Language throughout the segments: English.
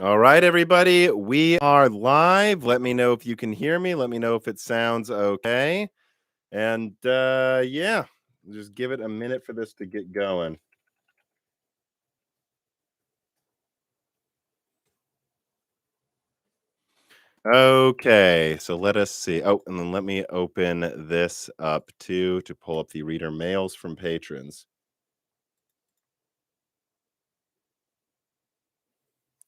All right, everybody, we are live. Let me know if you can hear me. Let me know if it sounds okay. And yeah, just give it a minute for this to get going. Okay, so let us see. Oh, and then let me open this up too to pull up the reader mails from patrons.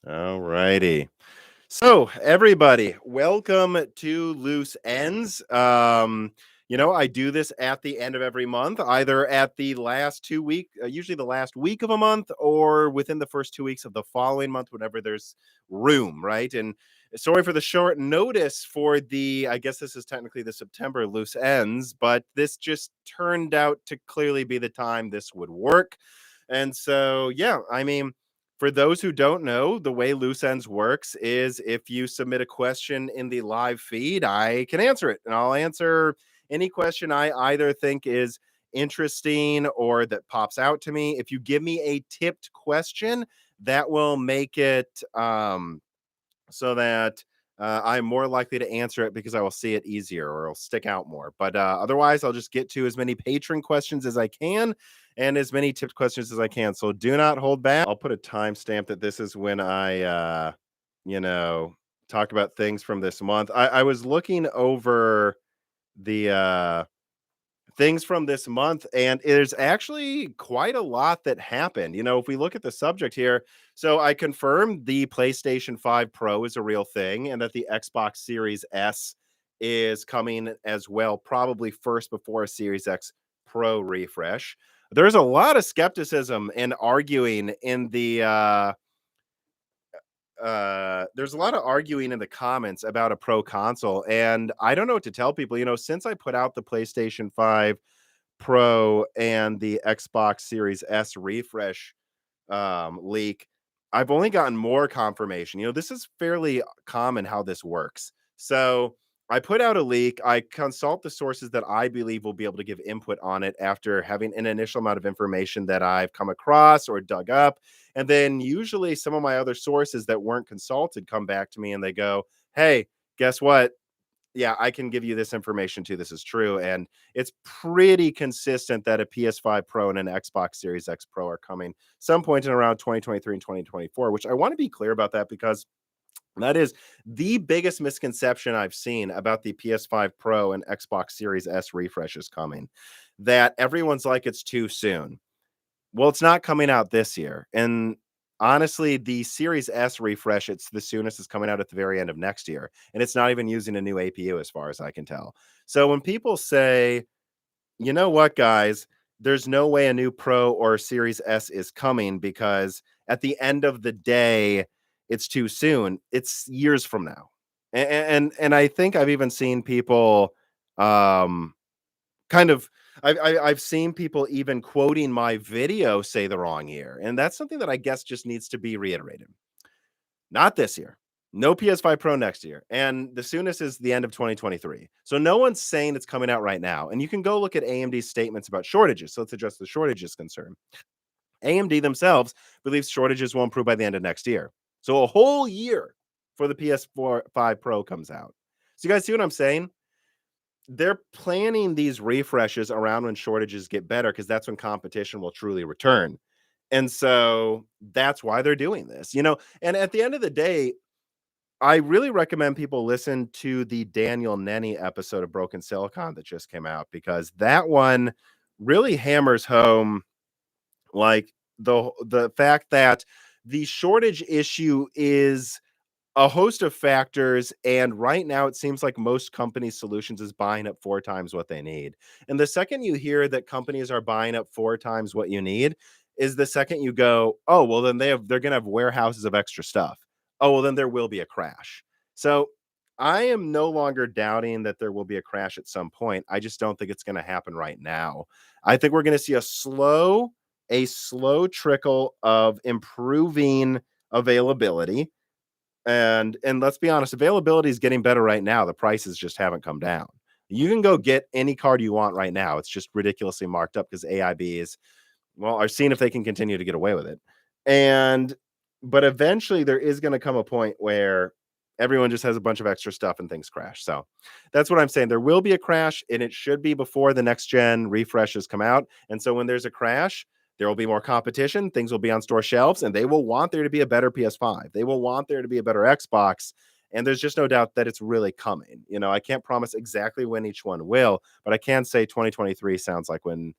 All righty. So, everybody, welcome to Loose Ends. I do this at the end of every month, either at the last 2 week, usually the last week of a month, or within the first 2 weeks of the following month, whenever there's room, right? And sorry for the short notice for I guess this is technically the September Loose Ends, but this just turned out to clearly be the time this would work. And so, yeah, I mean, for those who don't know, the way Loose Ends works is if you submit a question in the live feed, I can answer it. And I'll answer any question I either think is interesting or that pops out to me. If you give me a tipped question, that will make it so that I'm more likely to answer it because I will see it easier or it'll stick out more. But otherwise, I'll just get to as many patron questions as I can and as many tipped questions as I can. So do not hold back. I'll put a timestamp that this is when I, you know, talk about things from this month. I was looking over the things from this month, and there's actually quite a lot that happened. If we look at the subject here, so I confirmed the PlayStation 5 Pro is a real thing, and that the Xbox Series S is coming as well, probably first before a Series X Pro refresh. There's a lot of skepticism and arguing in the there's a lot of arguing in the comments about a pro console, and I don't know what to tell people. Since I put out the PlayStation 5 Pro and the Xbox Series S refresh leak, I've only gotten more confirmation. This is fairly common how this works. So I put out a leak. I consult the sources that I believe will be able to give input on it after having an initial amount of information that I've come across or dug up. And then usually some of my other sources that weren't consulted come back to me and they go, hey, guess what? Yeah, I can give you this information too. This is true. And it's pretty consistent that a PS5 Pro and an Xbox Series X Pro are coming some point in around 2023 and 2024, which I want to be clear about that because that is the biggest misconception I've seen about the PS5 Pro and Xbox Series S refreshes coming. That everyone's like it's too soon. Well, it's not coming out this year. And honestly, the Series S refresh, it's the soonest is coming out at the very end of next year. And it's not even using a new APU as far as I can tell. So when people say, you know what, guys, there's no way a new Pro or Series S is coming because at the end of the day, it's too soon. It's years from now. And I think I've even seen people kind of I've seen people even quoting my video say the wrong year, and that's something that I guess just needs to be reiterated. Not this year. No PS5 Pro next year, and the soonest is the end of 2023. So no one's saying it's coming out right now, and you can go look at AMD's statements about shortages. So let's address the shortages concern. AMD themselves believes shortages will improve by the end of next year. So a whole year for the PS4 5 Pro comes out. So you guys see what I'm saying? They're planning these refreshes around when shortages get better because that's when competition will truly return. And so that's why they're doing this. And at the end of the day, I really recommend people listen to the Daniel Nenny episode of Broken Silicon that just came out because that one really hammers home like the fact that the shortage issue is a host of factors, and right now it seems like most companies' solutions is buying up 4 times what they need. And the second you hear that companies are buying up 4 times what you need is the second you go, "Oh, well then they're gonna have warehouses of extra stuff. Oh, well then there will be a crash." So, I am no longer doubting that there will be a crash at some point. I just don't think it's gonna happen right now. I think we're gonna see a slow trickle of improving availability, and let's be honest, availability is getting better right now. The prices just haven't come down. You can go get any card you want right now. It's just ridiculously marked up because AIB are seeing if they can continue to get away with it. And but eventually there is going to come a point where everyone just has a bunch of extra stuff and things crash. So that's what I'm saying. There will be a crash, and it should be before the next gen refreshes come out. And so when there's a crash, there will be more competition. Things will be on store shelves, and they will want there to be a better PS5. They will want there to be a better Xbox. And there's just no doubt that it's really coming. You know, I can't promise exactly when each one will, but I can say 2023 sounds like when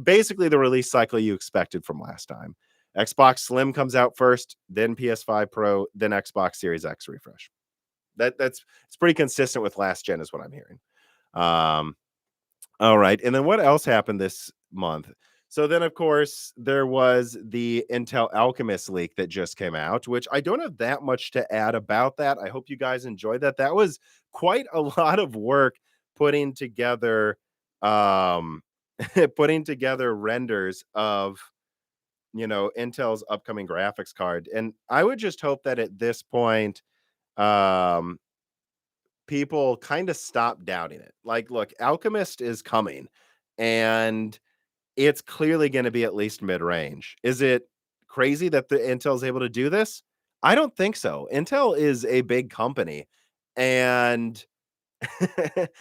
basically the release cycle you expected from last time. Xbox Slim comes out first, then PS5 Pro, then Xbox Series X refresh. That's it's pretty consistent with last gen, is what I'm hearing. Um, all right, and then what else happened this month? So then, of course, there was the Intel Alchemist leak that just came out, which I don't have that much to add about that. I hope you guys enjoyed that. That was quite a lot of work putting together, um, putting together renders of Intel's upcoming graphics card. And I would just hope that at this point, um, people kind of stop doubting it. Like, look, Alchemist is coming and it's clearly going to be at least mid-range. Is it crazy that the Intel's able to do this? I don't think so. Intel is a big company and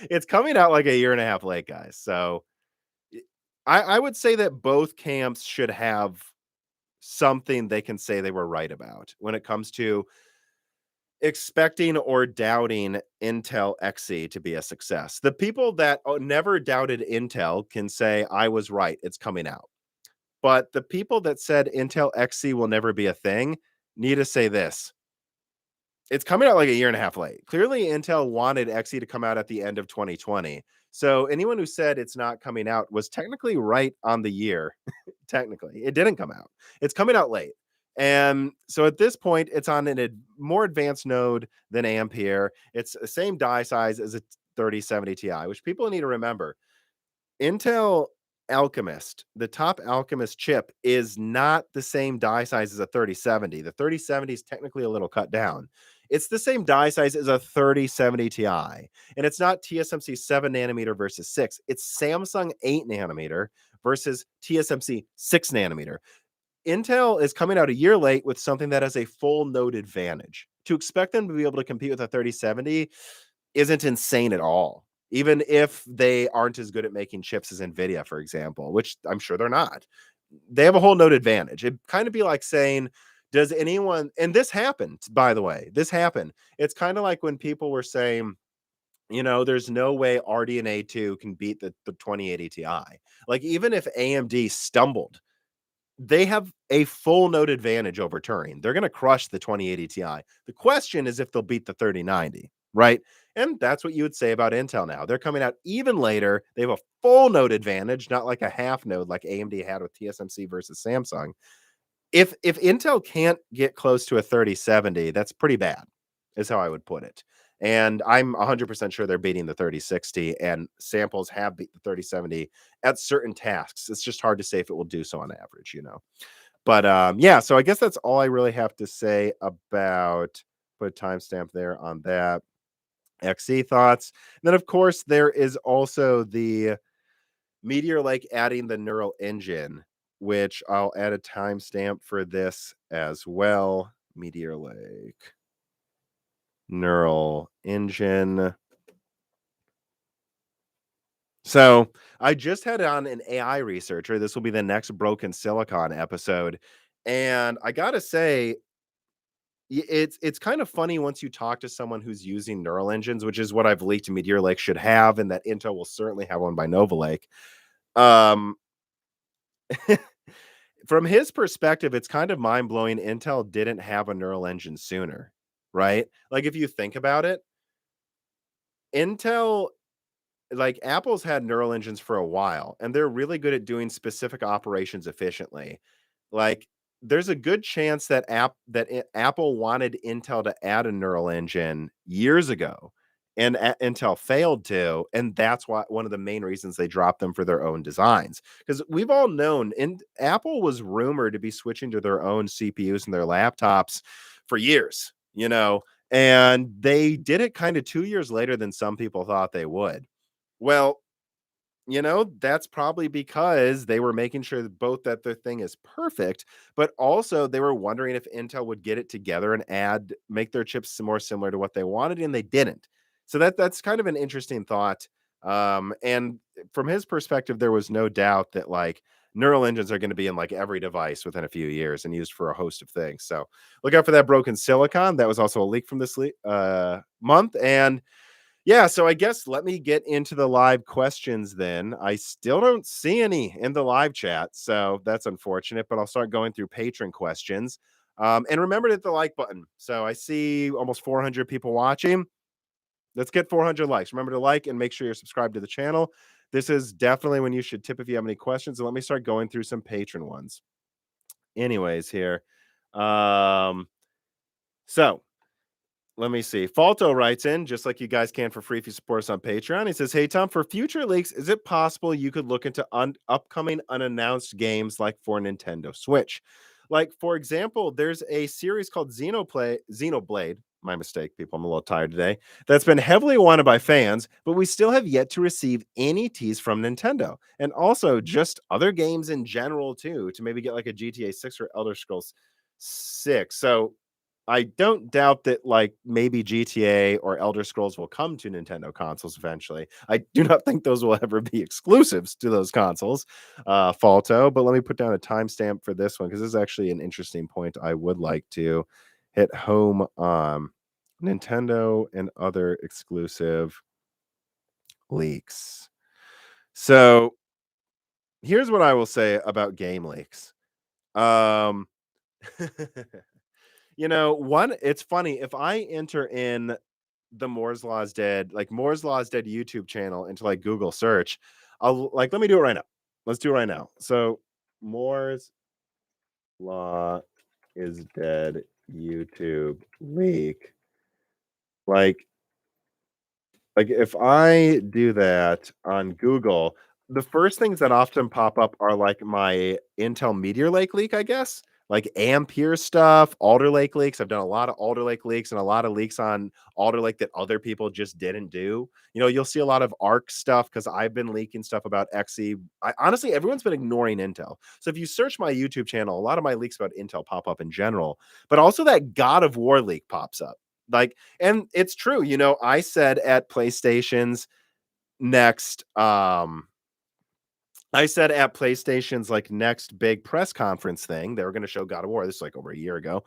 it's coming out like a year and a half late, guys. So I would say that both camps should have something they can say they were right about when it comes to expecting or doubting Intel XE to be a success. The people that never doubted Intel can say, I was right, it's coming out. But the people that said Intel XE will never be a thing need to say this. It's coming out like a year and a half late. Clearly, Intel wanted XE to come out at the end of 2020. So anyone who said it's not coming out was technically right on the year. Technically, it didn't come out. It's coming out late. And so at this point, it's on a more advanced node than Ampere. It's the same die size as a 3070 Ti, which people need to remember. Intel Alchemist, the top Alchemist chip, is not the same die size as a 3070. The 3070 is technically a little cut down. It's the same die size as a 3070 Ti. And it's not TSMC 7 nanometer versus 6. It's Samsung 8 nanometer versus TSMC 6 nanometer. Intel is coming out a year late with something that has a full node advantage. To expect them to be able to compete with a 3070 isn't insane at all. Even if they aren't as good at making chips as Nvidia, for example, which I'm sure they're not. They have a whole node advantage. It'd kind of be like saying, does anyone, and this happened, by the way, this happened. It's kind of like when people were saying, there's no way RDNA 2 can beat the 2080 Ti. Like, even if AMD stumbled, they have a full node advantage over Turing. They're going to crush the 2080 Ti. The question is if they'll beat the 3090, right? And that's what you would say about Intel now. They're coming out even later. They have a full node advantage, not like a half node like AMD had with TSMC versus Samsung. If Intel can't get close to a 3070, that's pretty bad, is how I would put it. And I'm 100% sure they're beating the 3060, and samples have beat the 3070 at certain tasks. It's just hard to say if it will do so on average. But yeah, so I guess that's all I really have to say about, put a timestamp there on that. XE thoughts. And then, of course, there is also the Meteor Lake adding the neural engine, which I'll add a timestamp for this as well. Meteor Lake neural engine. So I just had on an AI researcher. This will be the next Broken Silicon episode. And I gotta say, it's kind of funny once you talk to someone who's using neural engines, which is what I've leaked Meteor Lake should have, and that Intel will certainly have one by Nova Lake. Um, from his perspective, it's kind of mind blowing. Intel didn't have a neural engine sooner, right? Like, if you think about it, Intel, like, Apple's had neural engines for a while, and they're really good at doing specific operations efficiently. Like, there's a good chance that Apple wanted Intel to add a neural engine years ago, and Intel failed to, and that's why one of the main reasons they dropped them for their own designs. Because we've all known, and Apple was rumored to be switching to their own CPUs in their laptops for years, and they did it kind of 2 years later than some people thought they would. Well, that's probably because they were making sure that both that their thing is perfect, but also they were wondering if Intel would get it together and make their chips more similar to what they wanted, and they didn't. So that's kind of an interesting thought. And from his perspective, there was no doubt that like neural engines are going to be in like every device within a few years and used for a host of things. So look out for that broken silicon. That was also a leak from this month. And yeah, so I guess let me get into the live questions then. I still don't see any in the live chat, so that's unfortunate, but I'll start going through patron questions. And remember to hit the like button. So I see almost 400 people watching. Let's get 400 likes. Remember to like and make sure you're subscribed to the channel. This is definitely when you should tip if you have any questions. And let me start going through some patron ones. Anyways, here. So let me see. Falto writes in, just like you guys can for free if you support us on Patreon. He says, "Hey, Tom, for future leaks, is it possible you could look into upcoming unannounced games like for Nintendo Switch? Like, for example, there's a series called Xenoblade. My mistake, people. I'm a little tired today. That's been heavily wanted by fans, but we still have yet to receive any tease from Nintendo. And also just other games in general, too, to maybe get like a GTA 6 or Elder Scrolls 6. So I don't doubt that like maybe GTA or Elder Scrolls will come to Nintendo consoles eventually. I do not think those will ever be exclusives to those consoles, Falto. But let me put down a timestamp for this one because this is actually an interesting point I would like to hit home on. Nintendo and other exclusive leaks. So here's what I will say about game leaks. Um one, it's funny if I enter in the Moore's Law's Dead, like Moore's Law's Dead YouTube channel into like Google search, I'll like, let me do it right now. Let's do it right now. So Moore's Law is Dead YouTube leak. Like, like if I do that on Google, the first things that often pop up are like my Intel Meteor Lake leak, I guess. Like Ampere stuff, Alder Lake leaks. I've done a lot of Alder Lake leaks and a lot of leaks on Alder Lake that other people just didn't do. You'll see a lot of ARC stuff because I've been leaking stuff about XE. Honestly, everyone's been ignoring Intel. So if you search my YouTube channel, a lot of my leaks about Intel pop up in general, but also that God of War leak pops up. Like, and it's true, I said at PlayStation's next I said at PlayStation's like next big press conference thing, they were going to show God of War. This is like over a year ago.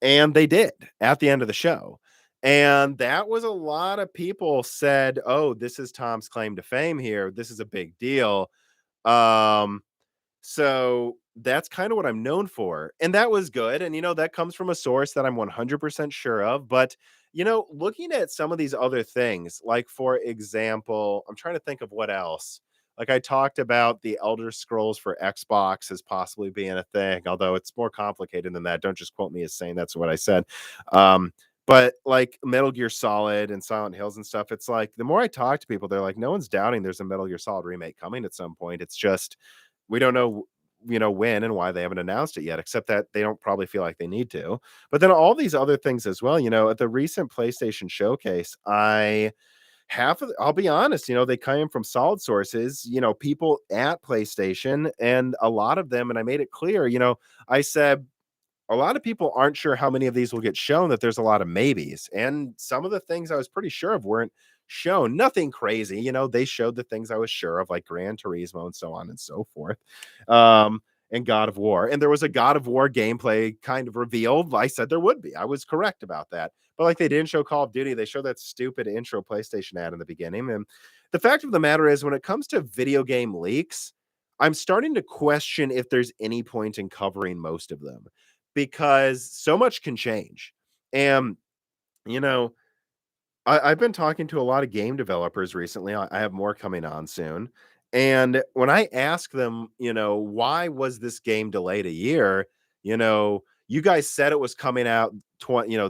And they did at the end of the show. And that was a lot of people said, "Oh, this is Tom's claim to fame here. This is a big deal." Um so that's kind of what I'm known for. And that was good. And, that comes from a source that I'm 100% sure of. But, looking at some of these other things, like, for example, I'm trying to think of what else. Like, I talked about the Elder Scrolls for Xbox as possibly being a thing, although it's more complicated than that. Don't just quote me as saying that's what I said. But like Metal Gear Solid and Silent Hills and stuff, it's like the more I talk to people, they're like, no one's doubting there's a Metal Gear Solid remake coming at some point. It's just we don't know when and why they haven't announced it yet, except that they don't probably feel like they need to. But then all these other things as well, at the recent PlayStation showcase, I'll be honest, they came from solid sources, people at PlayStation, and a lot of them, and I made it clear, I said a lot of people aren't sure how many of these will get shown, that there's a lot of maybes. And some of the things I was pretty sure of weren't shown. Nothing crazy. They showed the things I was sure of, like Gran Turismo and so on and so forth. And God of War. And there was a God of War gameplay kind of reveal. I said there would be. I was correct about that. But like they didn't show Call of Duty. They showed that stupid intro PlayStation ad in the beginning. And the fact of the matter is, when it comes to video game leaks, I'm starting to question if there's any point in covering most of them, because so much can change. And, you know, I've been talking to a lot of game developers recently. I have more coming on soon. And when I ask them, why was this game delayed a year? You guys said it was coming out,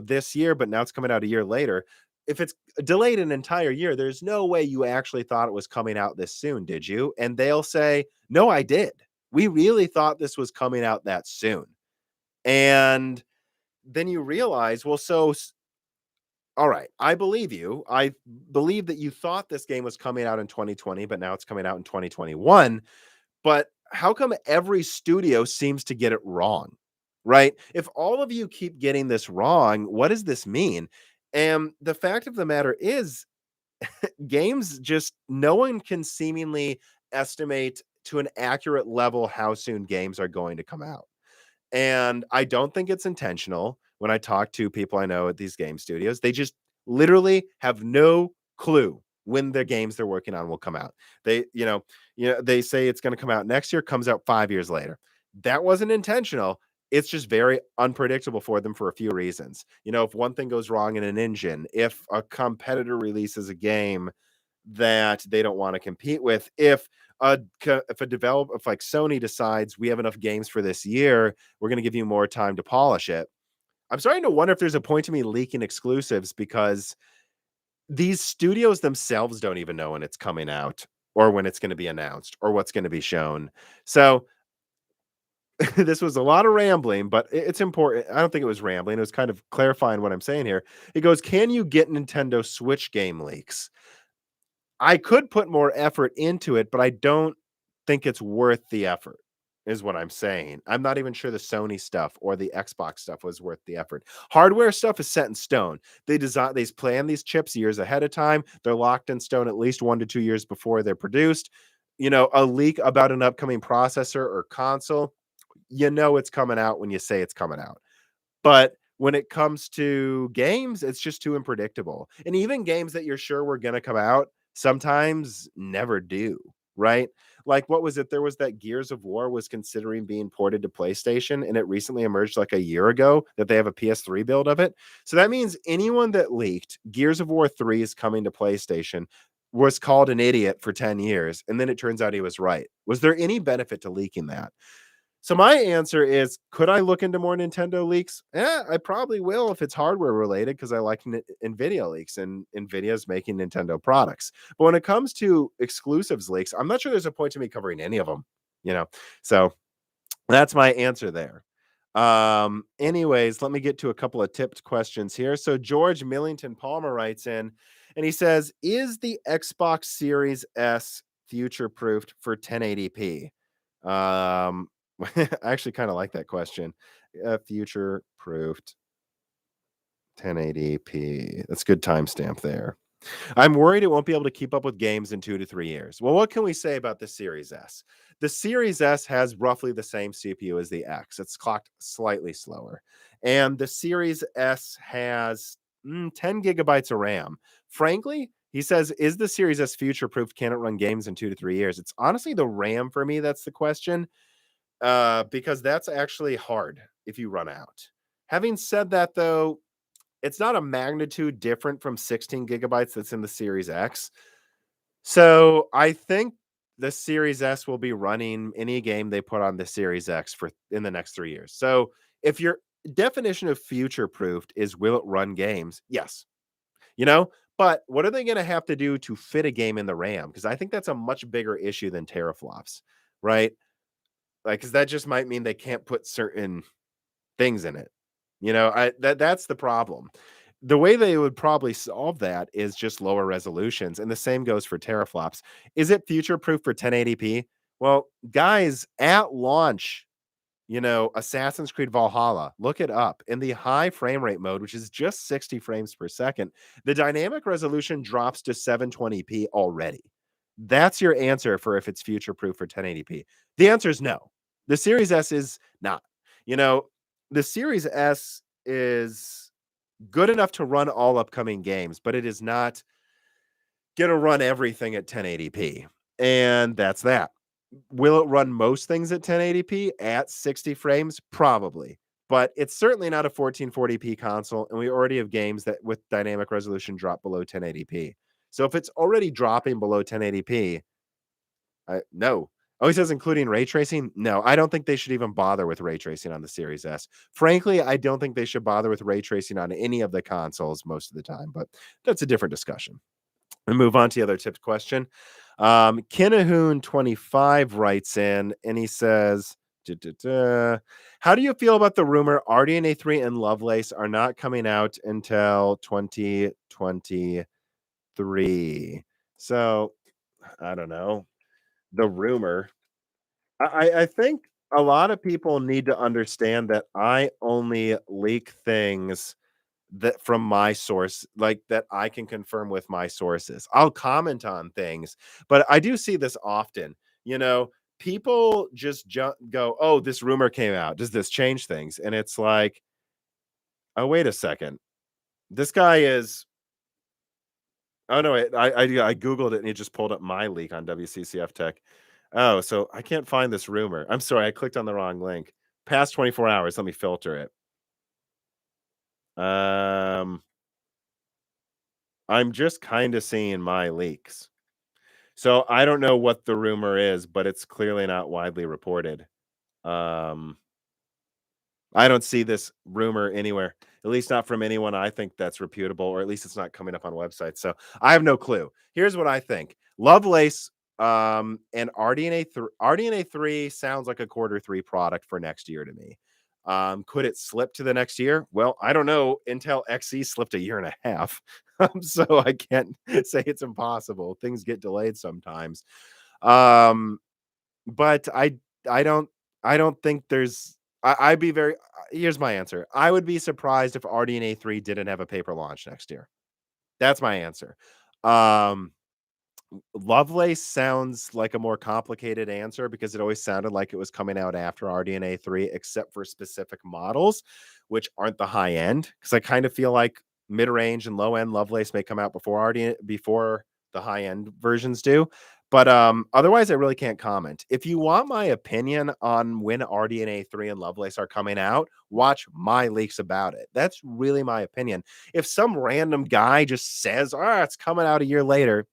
this year, but now it's coming out a year later. If it's delayed an entire year, there's no way you actually thought it was coming out this soon, did you? And they'll say, no, I did. We really thought this was coming out that soon. And then you realize, well, so All right, I believe you. I believe that you thought this game was coming out in 2020, but now it's coming out in 2021. But how come every studio seems to get it wrong? Right? If all of you keep getting this wrong, what does this mean? And the fact of the matter is, games just no one can seemingly estimate to an accurate level how soon games are going to come out. And I don't think it's intentional. When I talk to people I know at these game studios, they just literally have no clue when the games they're working on will come out. They say it's going to come out next year, comes out 5 years later. That wasn't intentional. It's just very unpredictable for them for a few reasons. If one thing goes wrong in an engine, if a competitor releases a game that they don't want to compete with, if like Sony decides we have enough games for this year, we're going to give you more time to polish it. I'm starting to wonder if there's a point to me leaking exclusives, because these studios themselves don't even know when it's coming out or when it's going to be announced or what's going to be shown. So this was a lot of rambling, but it's important. I don't think it was rambling. It was kind of clarifying what I'm saying here. It goes, can you get Nintendo Switch game leaks? I could put more effort into it, but I don't think it's worth the effort, is what I'm saying. I'm not even sure the Sony stuff or the Xbox stuff was worth the effort. Hardware stuff is set in stone. They plan these chips years ahead of time. They're locked in stone at least 1 to 2 years before they're produced. A leak about an upcoming processor or console, it's coming out when you say it's coming out. But when it comes to games, it's just too unpredictable. And even games that you're sure were going to come out sometimes never do, right? Like, what was it? There was that Gears of War was considering being ported to PlayStation, and it recently emerged like a year ago that they have a PS3 build of it. So that means anyone that leaked Gears of War 3 is coming to PlayStation was called an idiot for 10 years. And then it turns out he was right. Was there any benefit to leaking that? So my answer is, could I look into more Nintendo leaks? Yeah, I probably will if it's hardware related, because I like Nvidia leaks, and Nvidia's making Nintendo products. But when it comes to exclusives leaks, I'm not sure there's a point to me covering any of them, you know? So that's my answer there. Anyways, let me get to a couple of tipped questions here. So George Millington Palmer writes in and he says, is the Xbox Series S future proofed for 1080p? Um, I actually kind of like that question. Future proofed 1080p. That's a good timestamp there. I'm worried it won't be able to keep up with games in 2 to 3 years. Well, what can we say about the Series S? The Series S has roughly the same CPU as the X. It's clocked slightly slower. And the Series S has 10 gigabytes of RAM. Frankly, he says, is the Series S future proofed? Can it run games in 2 to 3 years? It's honestly the RAM for me that's the question. Because that's actually hard if you run out. Having said that, though, it's not a magnitude different from 16 gigabytes that's in the Series X. So I think the Series S will be running any game they put on the Series X for in the next 3 years. So if your definition of future proofed is will it run games? Yes. But what are they going to have to do to fit a game in the RAM? Because I think that's a much bigger issue than teraflops, right? Like, because that just might mean they can't put certain things in it. That's the problem. The way they would probably solve that is just lower resolutions, and the same goes for teraflops. Is it future proof for 1080p? Well, guys, at launch, Assassin's Creed Valhalla, look it up. In the high frame rate mode, which is just 60 frames per second, the dynamic resolution drops to 720p already. That's your answer for if it's future proof for 1080p. The answer is no. The Series S is not. The Series S is good enough to run all upcoming games, but it is not going to run everything at 1080p. And that's that. Will it run most things at 1080p at 60 frames? Probably. But it's certainly not a 1440p console, and we already have games that with dynamic resolution drop below 1080p. So if it's already dropping below 1080p, no. Oh, he says including ray tracing? No, I don't think they should even bother with ray tracing on the Series S. Frankly, I don't think they should bother with ray tracing on any of the consoles most of the time, but that's a different discussion. And move on to the other tipped question. Kinahoon25 writes in and he says, Da-da-da. How do you feel about the rumor RDNA 3 and Lovelace are not coming out until 2023? So, I don't know. The rumor. I think a lot of people need to understand that I only leak things that from my source, like that I can confirm with my sources. I'll comment on things, but I do see this often. You know, people just go, "Oh, this rumor came out. Does this change things?" And it's like, "Oh, wait a second. This guy is." Oh no, I googled it and it just pulled up my leak on WCCF Tech. Oh, so I can't find this rumor. I'm sorry, I clicked on the wrong link. Past 24 hours. Let me filter it. Um, I'm just kind of seeing my leaks. So I don't know what the rumor is, but it's clearly not widely reported. Um, I don't see this rumor anywhere, at least not from anyone I think that's reputable, or at least it's not coming up on websites. So I have no clue. Here's what I think. Lovelace and RDNA 3 sounds like a quarter 3 product for next year to me. Could it slip to the next year? Well, I don't know. Intel XE slipped a year and a half. So I can't say it's impossible. Things get delayed sometimes. Um, but I don't I don't think there's I'd be very here's my answer. I would be surprised if RDNA 3 didn't have a paper launch next year. That's my answer. Um, Lovelace sounds like a more complicated answer because it always sounded like it was coming out after RDNA 3, except for specific models, which aren't the high end. Because I kind of feel like mid range and low end Lovelace may come out before RDNA before the high end versions do. But otherwise, I really can't comment. If you want my opinion on when RDNA 3 and Lovelace are coming out, watch my leaks about it. That's really my opinion. If some random guy just says, "Ah, it's coming out a year later,"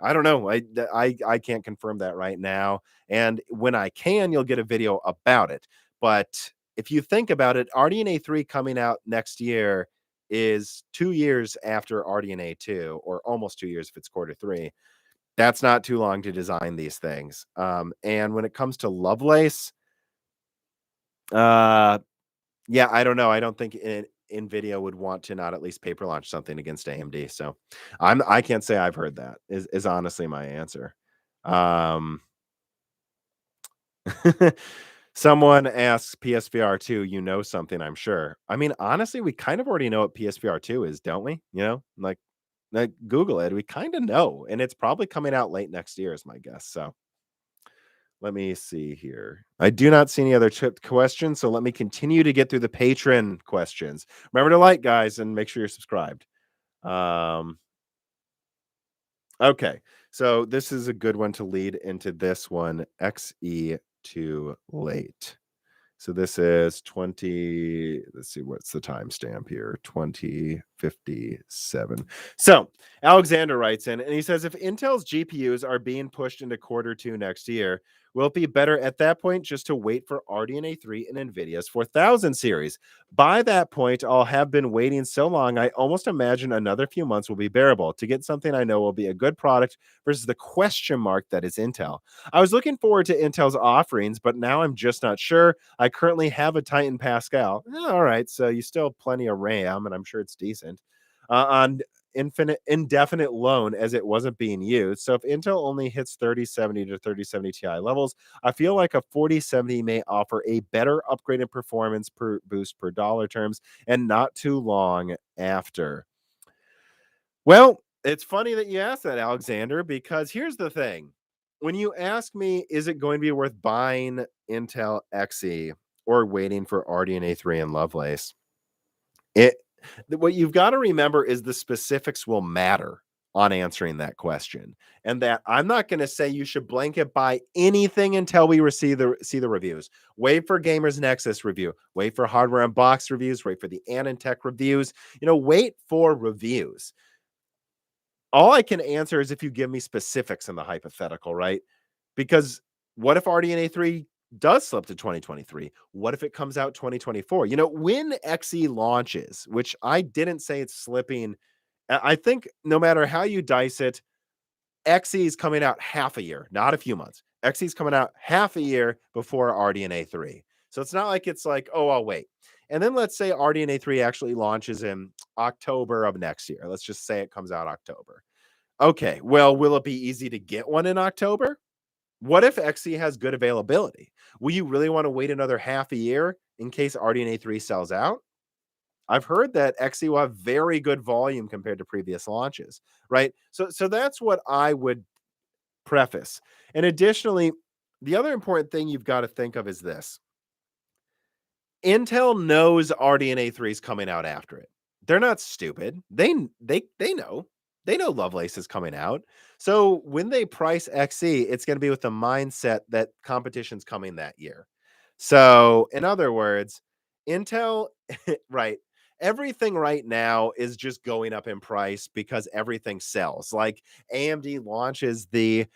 I don't know. I can't confirm that right now. And when I can, you'll get a video about it. But if you think about it, RDNA 3 coming out next year is 2 years after RDNA 2, or almost 2 years if it's quarter 3. That's not too long to design these things. And when it comes to Lovelace, uh, yeah, I don't know. I don't think Nvidia would want to not at least paper launch something against AMD. So I can't say I've heard that is honestly my answer. Um, someone asks PSVR 2, you know something, I'm sure. I mean, honestly, we kind of already know what PSVR 2 is, don't we? You know, like Google it. We kind of know, and it's probably coming out late next year, is my guess. So let me see here. I do not see any other chipped questions, so let me continue to get through the patron questions. Remember to like, guys, and make sure you're subscribed. Um, okay, so this is a good one to lead into this one. XE too late. So this is 20, let's see, what's the timestamp here? 2057. So Alexander writes in and he says, if Intel's GPUs are being pushed into quarter 2 next year, will it be better at that point just to wait for RDNA 3 and Nvidia's 4000 series? By that point, I'll have been waiting so long, I almost imagine another few months will be bearable to get something I know will be a good product versus the question mark that is Intel. I was looking forward to Intel's offerings, but now I'm just not sure. I currently have a Titan Pascal. All right, so you still have plenty of RAM, and I'm sure it's decent. On indefinite loan as it wasn't being used. So if Intel only hits 3070 to 3070 Ti levels, I feel like a 4070 may offer a better upgraded performance per boost per dollar terms and not too long after. Well, it's funny that you asked that, Alexander, because here's the thing. When you ask me, is it going to be worth buying Intel XE or waiting for RDNA 3 and Lovelace? It what you've got to remember is the specifics will matter on answering that question. And that I'm not going to say you should blanket buy anything until we see the reviews. Wait for Gamers Nexus review. Wait for Hardware Unboxed reviews. Wait for the Anantech reviews. Wait for reviews. All I can answer is if you give me specifics in the hypothetical, right? Because what if RDNA 3 does slip to 2023? What if it comes out 2024? When XE launches, which I didn't say it's slipping, I think no matter how you dice it, XE is coming out half a year, not a few months. XE's coming out half a year before RDNA 3. So it's not like it's like, oh, I'll wait. And then let's say RDNA 3 actually launches in October of next year. Let's just say it comes out October. Okay, well, will it be easy to get one in October? What if XE has good availability? Will you really want to wait another half a year in case RDNA 3 sells out? I've heard that XE will have very good volume compared to previous launches, right? So that's what I would preface. And additionally, the other important thing you've got to think of is this. Intel knows RDNA 3 is coming out after it. They're not stupid. They know. They know Lovelace is coming out. So when they price XE, it's going to be with the mindset that competition's coming that year. So in other words, Intel, right? Everything right now is just going up in price because everything sells. Like AMD launches the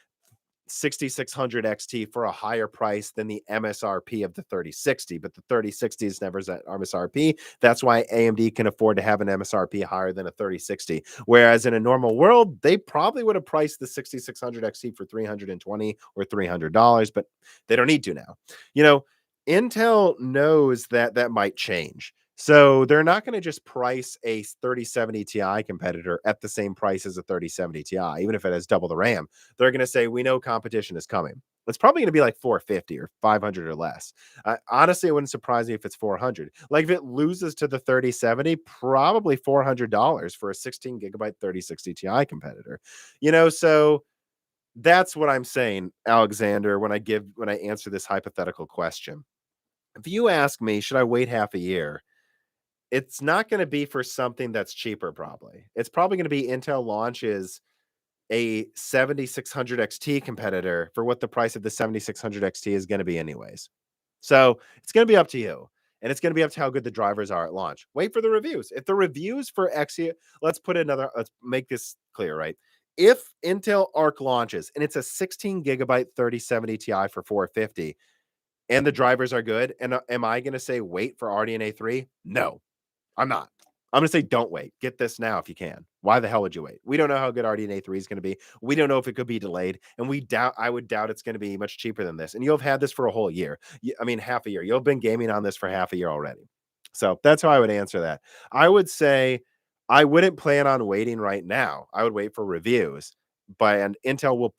6600 XT for a higher price than the MSRP of the 3060, but the 3060 is never at MSRP. That's why AMD can afford to have an MSRP higher than a 3060. Whereas in a normal world, they probably would have priced the 6600 XT for $320 or $300, but they don't need to now. You know, Intel knows that that might change. So they're not going to just price a 3070 Ti competitor at the same price as a 3070 Ti, even if it has double the RAM. They're going to say, we know competition is coming. It's probably going to be like 450 or 500 or less. Honestly, it wouldn't surprise me if it's 400. Like if it loses to the 3070, probably $400 for a 16 gigabyte 3060 Ti competitor. You know, so that's what I'm saying, Alexander, when I answer this hypothetical question. If you ask me, should I wait half a year? It's not going to be for something that's cheaper, probably. It's probably going to be Intel launches a 7600 XT competitor for what the price of the 7600 XT is going to be anyways. So it's going to be up to you. And it's going to be up to how good the drivers are at launch. Wait for the reviews. If the reviews for XE, let's make this clear, right? If Intel Arc launches and it's a 16 gigabyte 3070 Ti for 450 and the drivers are good, and am I going to say wait for RDNA 3? No. I'm not. I'm going to say don't wait. Get this now if you can. Why the hell would you wait? We don't know how good RDNA 3 is going to be. We don't know if it could be delayed. And I would doubt it's going to be much cheaper than this. And you'll have had this for a whole year. I mean, half a year. You'll have been gaming on this for half a year already. So that's how I would answer that. I would say I wouldn't plan on waiting right now. I would wait for reviews. And Intel will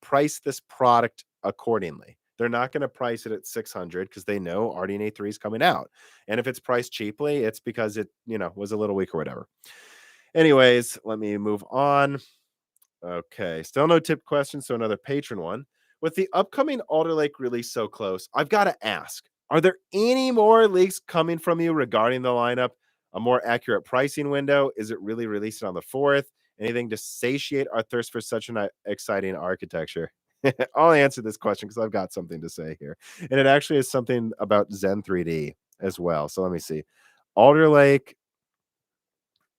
price this product accordingly. They're not going to price it at 600 because they know RDNA 3 is coming out. And if it's priced cheaply, it's because it, was a little weak or whatever. Anyways, let me move on. Okay, still no tip question, so another patron one. With the upcoming Alder Lake release so close, I've got to ask, are there any more leaks coming from you regarding the lineup? A more accurate pricing window? Is it really released on the 4th? Anything to satiate our thirst for such an exciting architecture? I'll answer this question because I've got something to say here. And it actually is something about Zen 3D as well. So let me see. Alder Lake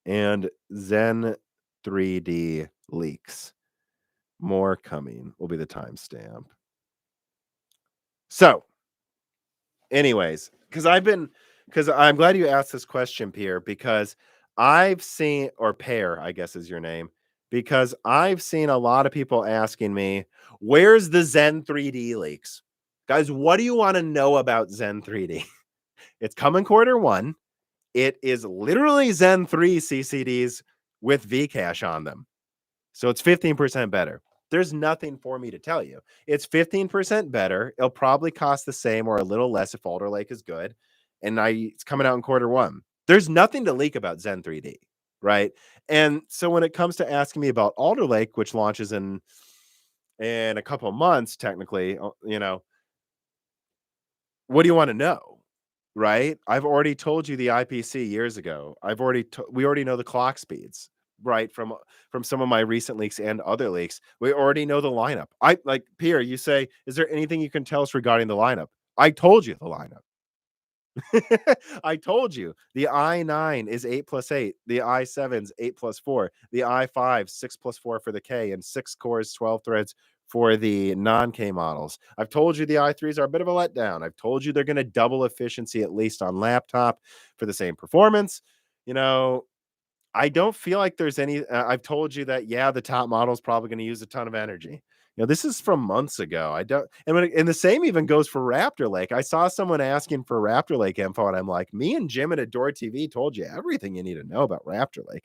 and Zen 3D leaks. More coming will be the timestamp. So, anyways, because I'm glad you asked this question, Pierre, because I've seen, or Pear, I guess is your name, because I've seen a lot of people asking me, where's the Zen 3D leaks? Guys, what do you want to know about Zen 3D? It's coming Q1. It is literally Zen 3 CCDs with Vcache on them. So it's 15% better. There's nothing for me to tell you. It's 15% better. It'll probably cost the same or a little less if Alder Lake is good. And it's coming out in Q1. There's nothing to leak about Zen 3D, right? And so when it comes to asking me about Alder Lake, which launches in a couple of months, technically, what do you want to know? Right? I've already told you the IPC years ago. We already know the clock speeds, right? From some of my recent leaks and other leaks. We already know the lineup. Pierre, you say, is there anything you can tell us regarding the lineup? I told you the lineup. I told you the i9 is 8+8, the i7's 8+4, the i5 6+4 for the K, and 6 cores, 12 threads for the non-K models. I've told you the i3s are a bit of a letdown. I've told you they're going to double efficiency, at least on laptop, for the same performance. I don't feel like there's any. I've told you that, yeah, the top model is probably going to use a ton of energy. This is from months ago. I don't, and the same even goes for Raptor Lake. I saw someone asking for Raptor Lake info, and I'm like, me and Jim at Adore TV told you everything you need to know about Raptor Lake.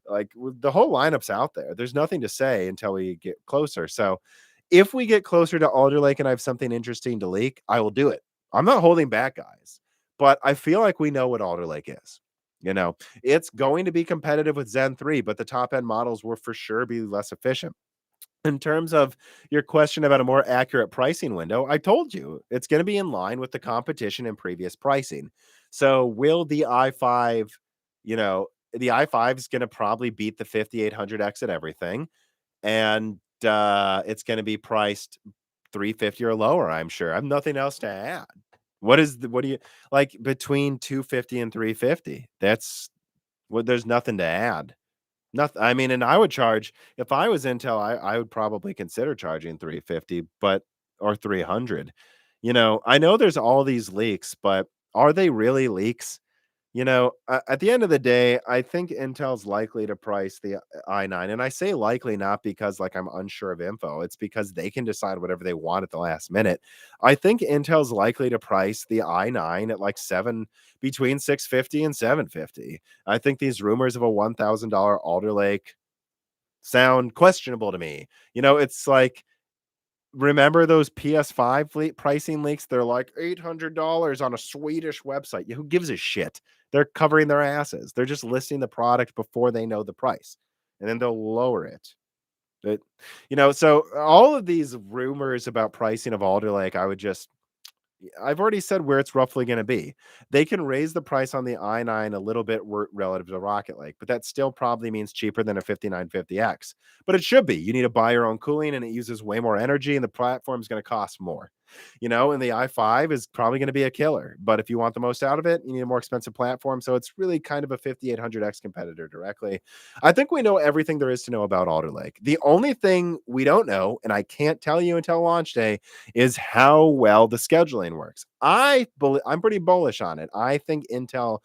Like the whole lineup's out there. There's nothing to say until we get closer. So if we get closer to Alder Lake and I have something interesting to leak, I will do it. I'm not holding back, guys, but I feel like we know what Alder Lake is. It's going to be competitive with Zen 3, but the top end models will for sure be less efficient. In terms of your question about a more accurate pricing window, I told you it's going to be in line with the competition and previous pricing. So will the i5 is going to probably beat the 5800X at everything, and it's going to be priced 350 or lower, I'm sure. I have nothing else to add. What do you like between 250 and 350? That's what There's nothing to add. Nothing. I mean, and I would charge if I was Intel, I would probably consider charging 350, but or 300. I know there's all these leaks, but are they really leaks? At the end of the day, I think Intel's likely to price the i9, and I say likely not because like I'm unsure of info. It's because they can decide whatever they want at the last minute. I think Intel's likely to price the i9 at like between 650 and 750. I think these rumors of a $1,000 Alder Lake sound questionable to me. It's like, remember those PS5 pricing leaks? They're like $800 on a Swedish website. Who gives a shit? They're covering their asses. They're just listing the product before they know the price, and then they'll lower it. So all of these rumors about pricing of Alder Lake, I've already said where it's roughly going to be. They can raise the price on the i9 a little bit relative to Rocket Lake, but that still probably means cheaper than a 5950X. But it should be. You need to buy your own cooling, and it uses way more energy, and the platform is going to cost more. And the i5 is probably going to be a killer. But if you want the most out of it, you need a more expensive platform. So it's really kind of a 5800X competitor directly. I think we know everything there is to know about Alder Lake. The only thing we don't know, and I can't tell you until launch day, is how well the scheduling works. I'm pretty bullish on it. I think Intel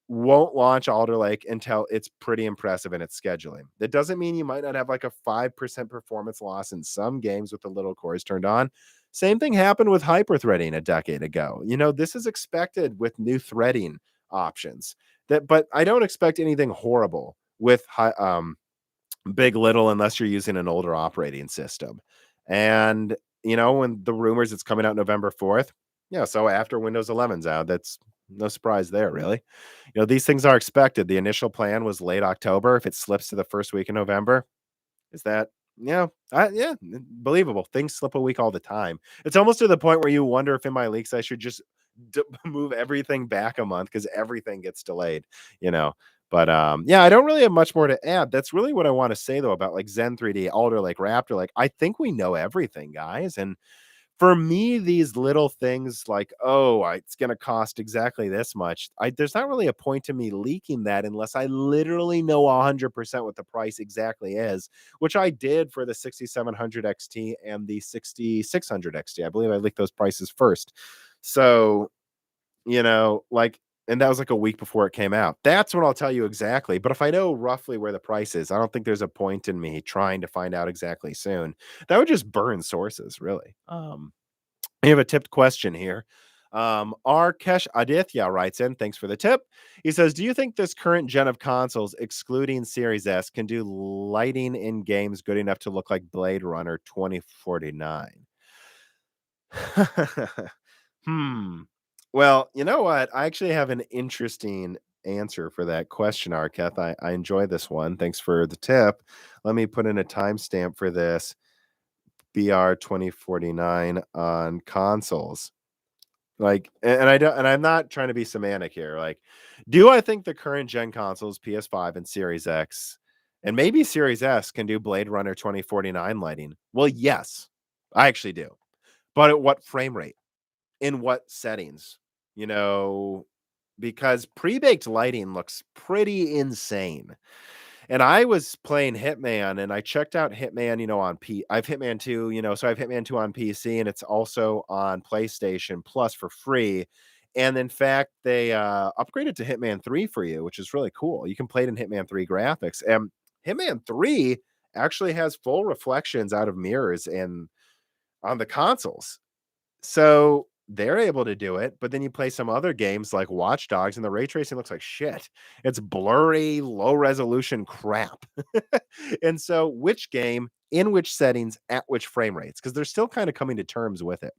won't launch Alder Lake until it's pretty impressive in its scheduling. That doesn't mean you might not have like a 5% performance loss in some games with the little cores turned on. Same thing happened with hyperthreading a decade ago. This is expected with new threading options. But I don't expect anything horrible with big.LITTLE unless you're using an older operating system. And when the rumors it's coming out November 4th, yeah, so after Windows 11's out, that's no surprise there, really. These things are expected. The initial plan was late October. If it slips to the first week in November, is that believable. Things slip a week all the time. It's almost to the point where you wonder if in my leaks I should just move everything back a month because everything gets delayed. you know but I don't really have much more to add. That's really what I want to say though about like Zen 3D, Alder Lake, Raptor. Like, I think we know everything, guys. And for me, these little things like, it's going to cost exactly this much. There's not really a point to me leaking that unless I literally know 100% what the price exactly is, which I did for the 6700 XT and the 6600 XT. I believe I leaked those prices first. So, like, and that was like a week before it came out. That's when I'll tell you exactly. But if I know roughly where the price is, I don't think there's a point in me trying to find out exactly soon. That would just burn sources, really. We have a tipped question here. Arkesh Aditya writes in, thanks for the tip. He says, do you think this current gen of consoles, excluding Series S, can do lighting in games good enough to look like Blade Runner 2049? Well, you know what? I actually have an interesting answer for that question, Arketh. I enjoy this one. Thanks for the tip. Let me put in a timestamp for this. BR 2049 on consoles. Like, and I don't, and I'm not trying to be semantic here. Like, do I think the current gen consoles, PS5 and Series X, and maybe Series S, can do Blade Runner 2049 lighting? Well, yes, I actually do. But at what frame rate? In what settings? Because pre-baked lighting looks pretty insane. And I was playing Hitman, and I checked out Hitman, on I have Hitman 2, so I have Hitman 2 on PC, and it's also on PlayStation Plus for free. And in fact, they upgraded to Hitman 3 for you, which is really cool. You can play it in Hitman 3 graphics. And Hitman 3 actually has full reflections out of mirrors and on the consoles. So they're able to do it, but then you play some other games like Watch Dogs and the ray tracing looks like shit. It's blurry, low resolution crap. And so which game in which settings at which frame rates? Because they're still kind of coming to terms with it.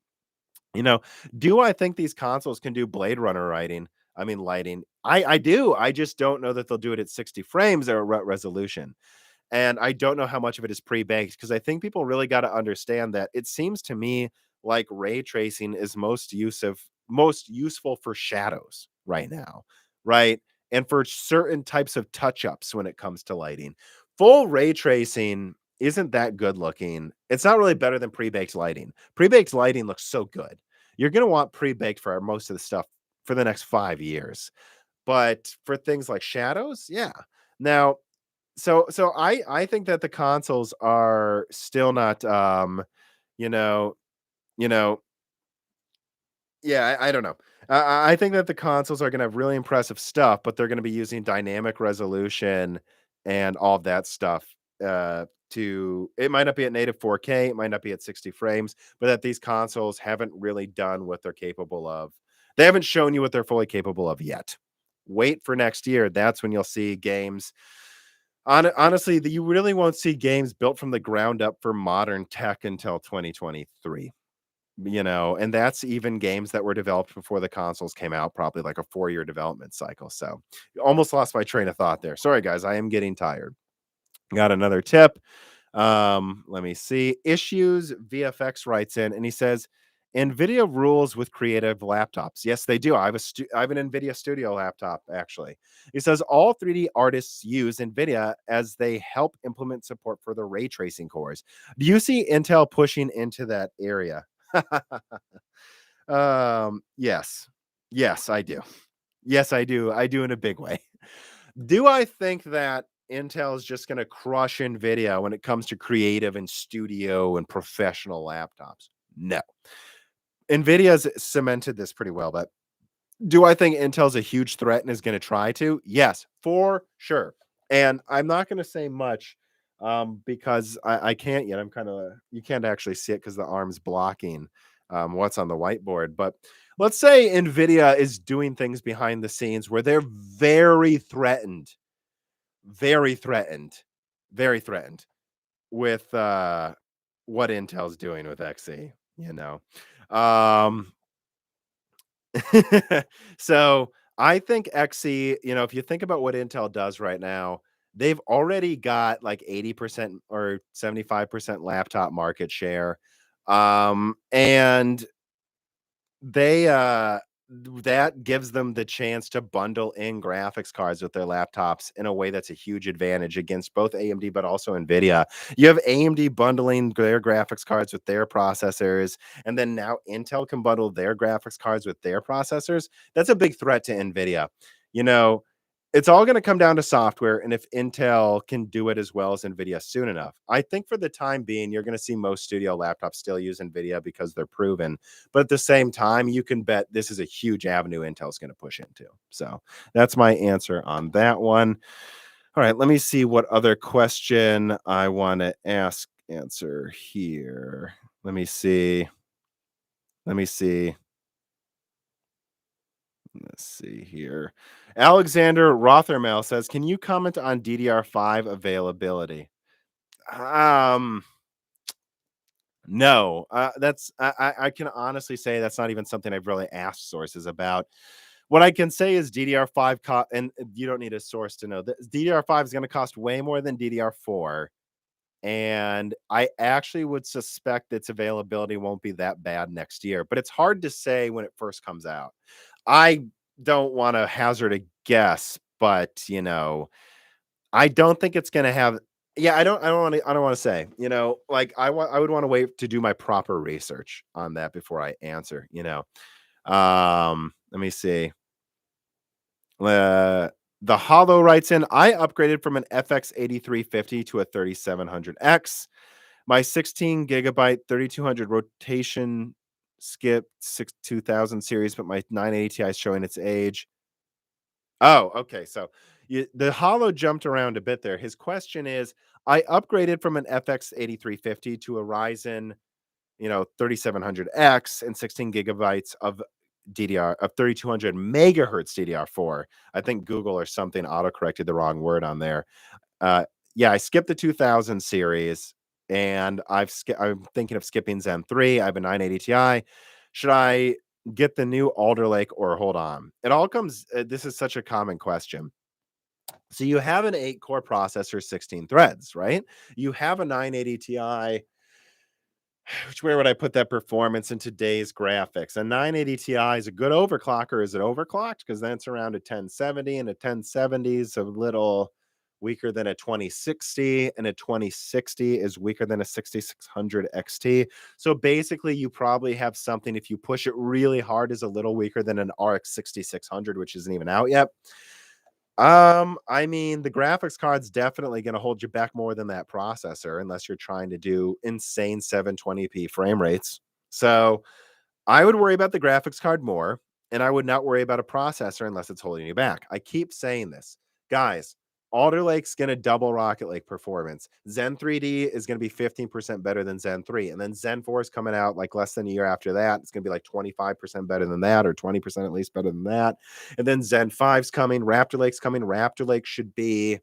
You know, do I think these consoles can do Blade Runner writing? I mean, lighting. I do. I just don't know that they'll do it at 60 frames or resolution. And I don't know how much of it is pre-baked because I think people really got to understand that it seems to me like ray tracing is most useful for shadows right now, right? And for certain types of touch-ups when it comes to lighting. Full ray tracing isn't that good looking. It's not really better than pre-baked lighting. Pre-baked lighting looks so good. You're going to want pre-baked for most of the stuff for the next 5 years. But for things like shadows, yeah. Now, so I think that the consoles are still not you know you know yeah, I don't know. I think that the consoles are gonna have really impressive stuff, but they're gonna be using dynamic resolution and all of that stuff, to it might not be at native 4K, it might not be at 60 frames, but that these consoles haven't really done what they're capable of. They haven't shown you what they're fully capable of yet. Wait for next year, that's when you'll see games honestly, you really won't see games built from the ground up for modern tech until 2023. And that's even games that were developed before the consoles came out, probably like a 4-year development cycle. So almost lost my train of thought there. Sorry, guys. I am getting tired. Got another tip. Let me see. Issues VFX writes in and he says, Nvidia rules with creative laptops. Yes, they do. I have an Nvidia Studio laptop, actually. He says all 3D artists use Nvidia as they help implement support for the ray tracing cores. Do you see Intel pushing into that area? Yes. Yes, I do. Yes, I do. I do in a big way. Do I think that Intel is just going to crush Nvidia when it comes to creative and studio and professional laptops? No. Nvidia's cemented this pretty well, but do I think Intel's a huge threat and is going to try to? Yes, for sure. And I'm not going to say much because I can't yet. I'm kind of, you can't actually see it because the arm's blocking what's on the whiteboard. But let's say Nvidia is doing things behind the scenes where they're very threatened, very threatened with what Intel's doing with XE. Um, so I think XE, if you think about what Intel does right now, they've already got like 80% or 75% laptop market share. And they that gives them the chance to bundle in graphics cards with their laptops in a way that's a huge advantage against both AMD but also Nvidia. You have AMD bundling their graphics cards with their processors, and then now Intel can bundle their graphics cards with their processors. That's a big threat to Nvidia. You know, it's all going to come down to software and if Intel can do it as well as Nvidia soon enough. I think for the time being, you're going to see most studio laptops still use Nvidia because they're proven. But at the same time, you can bet this is a huge avenue Intel's going to push into. So that's my answer on that one. All right, let me see what other question I want to answer here. Let me see. Let me see. Let's see here. Alexander Rothermel says, "Can you comment on DDR5 availability?" Um, no. I can honestly say that's not even something I've really asked sources about. What I can say is DDR5 and you don't need a source to know that DDR5 is going to cost way more than DDR4. And I actually would suspect its availability won't be that bad next year, but it's hard to say when it first comes out. I don't want to hazard a guess, but I don't think it's going to have. Yeah, I don't want to say. Like I would want to wait to do my proper research on that before I answer. Let me see. The Hollow writes in, I upgraded from an FX 8350 to a 3700X. My 16 gigabyte 3200 rotation skip 2000 series, but my 980 Ti is showing its age. Oh, okay. So the Hollow jumped around a bit there. His question is, I upgraded from an FX 8350 to a Ryzen, 3700X and 16 gigabytes of DDR of 3200 megahertz DDR4. I think Google or something auto corrected the wrong word on there. Uh, yeah, I skipped the 2000 series, and I'm thinking of skipping Zen 3. I have a 980 Ti. Should I get the new Alder Lake or hold on? It all comes. This is such a common question. So you have an 8-core processor, 16 threads, right? You have a 980 Ti. Where would I put that performance in today's graphics? A 980 Ti is a good overclocker. Is it overclocked? Because then it's around a 1070, and a 1070 is a little weaker than a 2060, and a 2060 is weaker than a 6600 XT. So basically, you probably have something, if you push it really hard, is a little weaker than an RX 6600, which isn't even out yet. I mean, the graphics card's definitely going to hold you back more than that processor, unless you're trying to do insane 720p frame rates. So I would worry about the graphics card more, and I would not worry about a processor unless it's holding you back. I keep saying this. Guys, Alder Lake's going to double Rocket Lake performance. Zen 3D is going to be 15% better than Zen 3. And then Zen 4 is coming out like less than a year after that. It's going to be like 25% better than that, or 20% at least better than that. And then Zen 5's coming. Raptor Lake's coming. Raptor Lake should be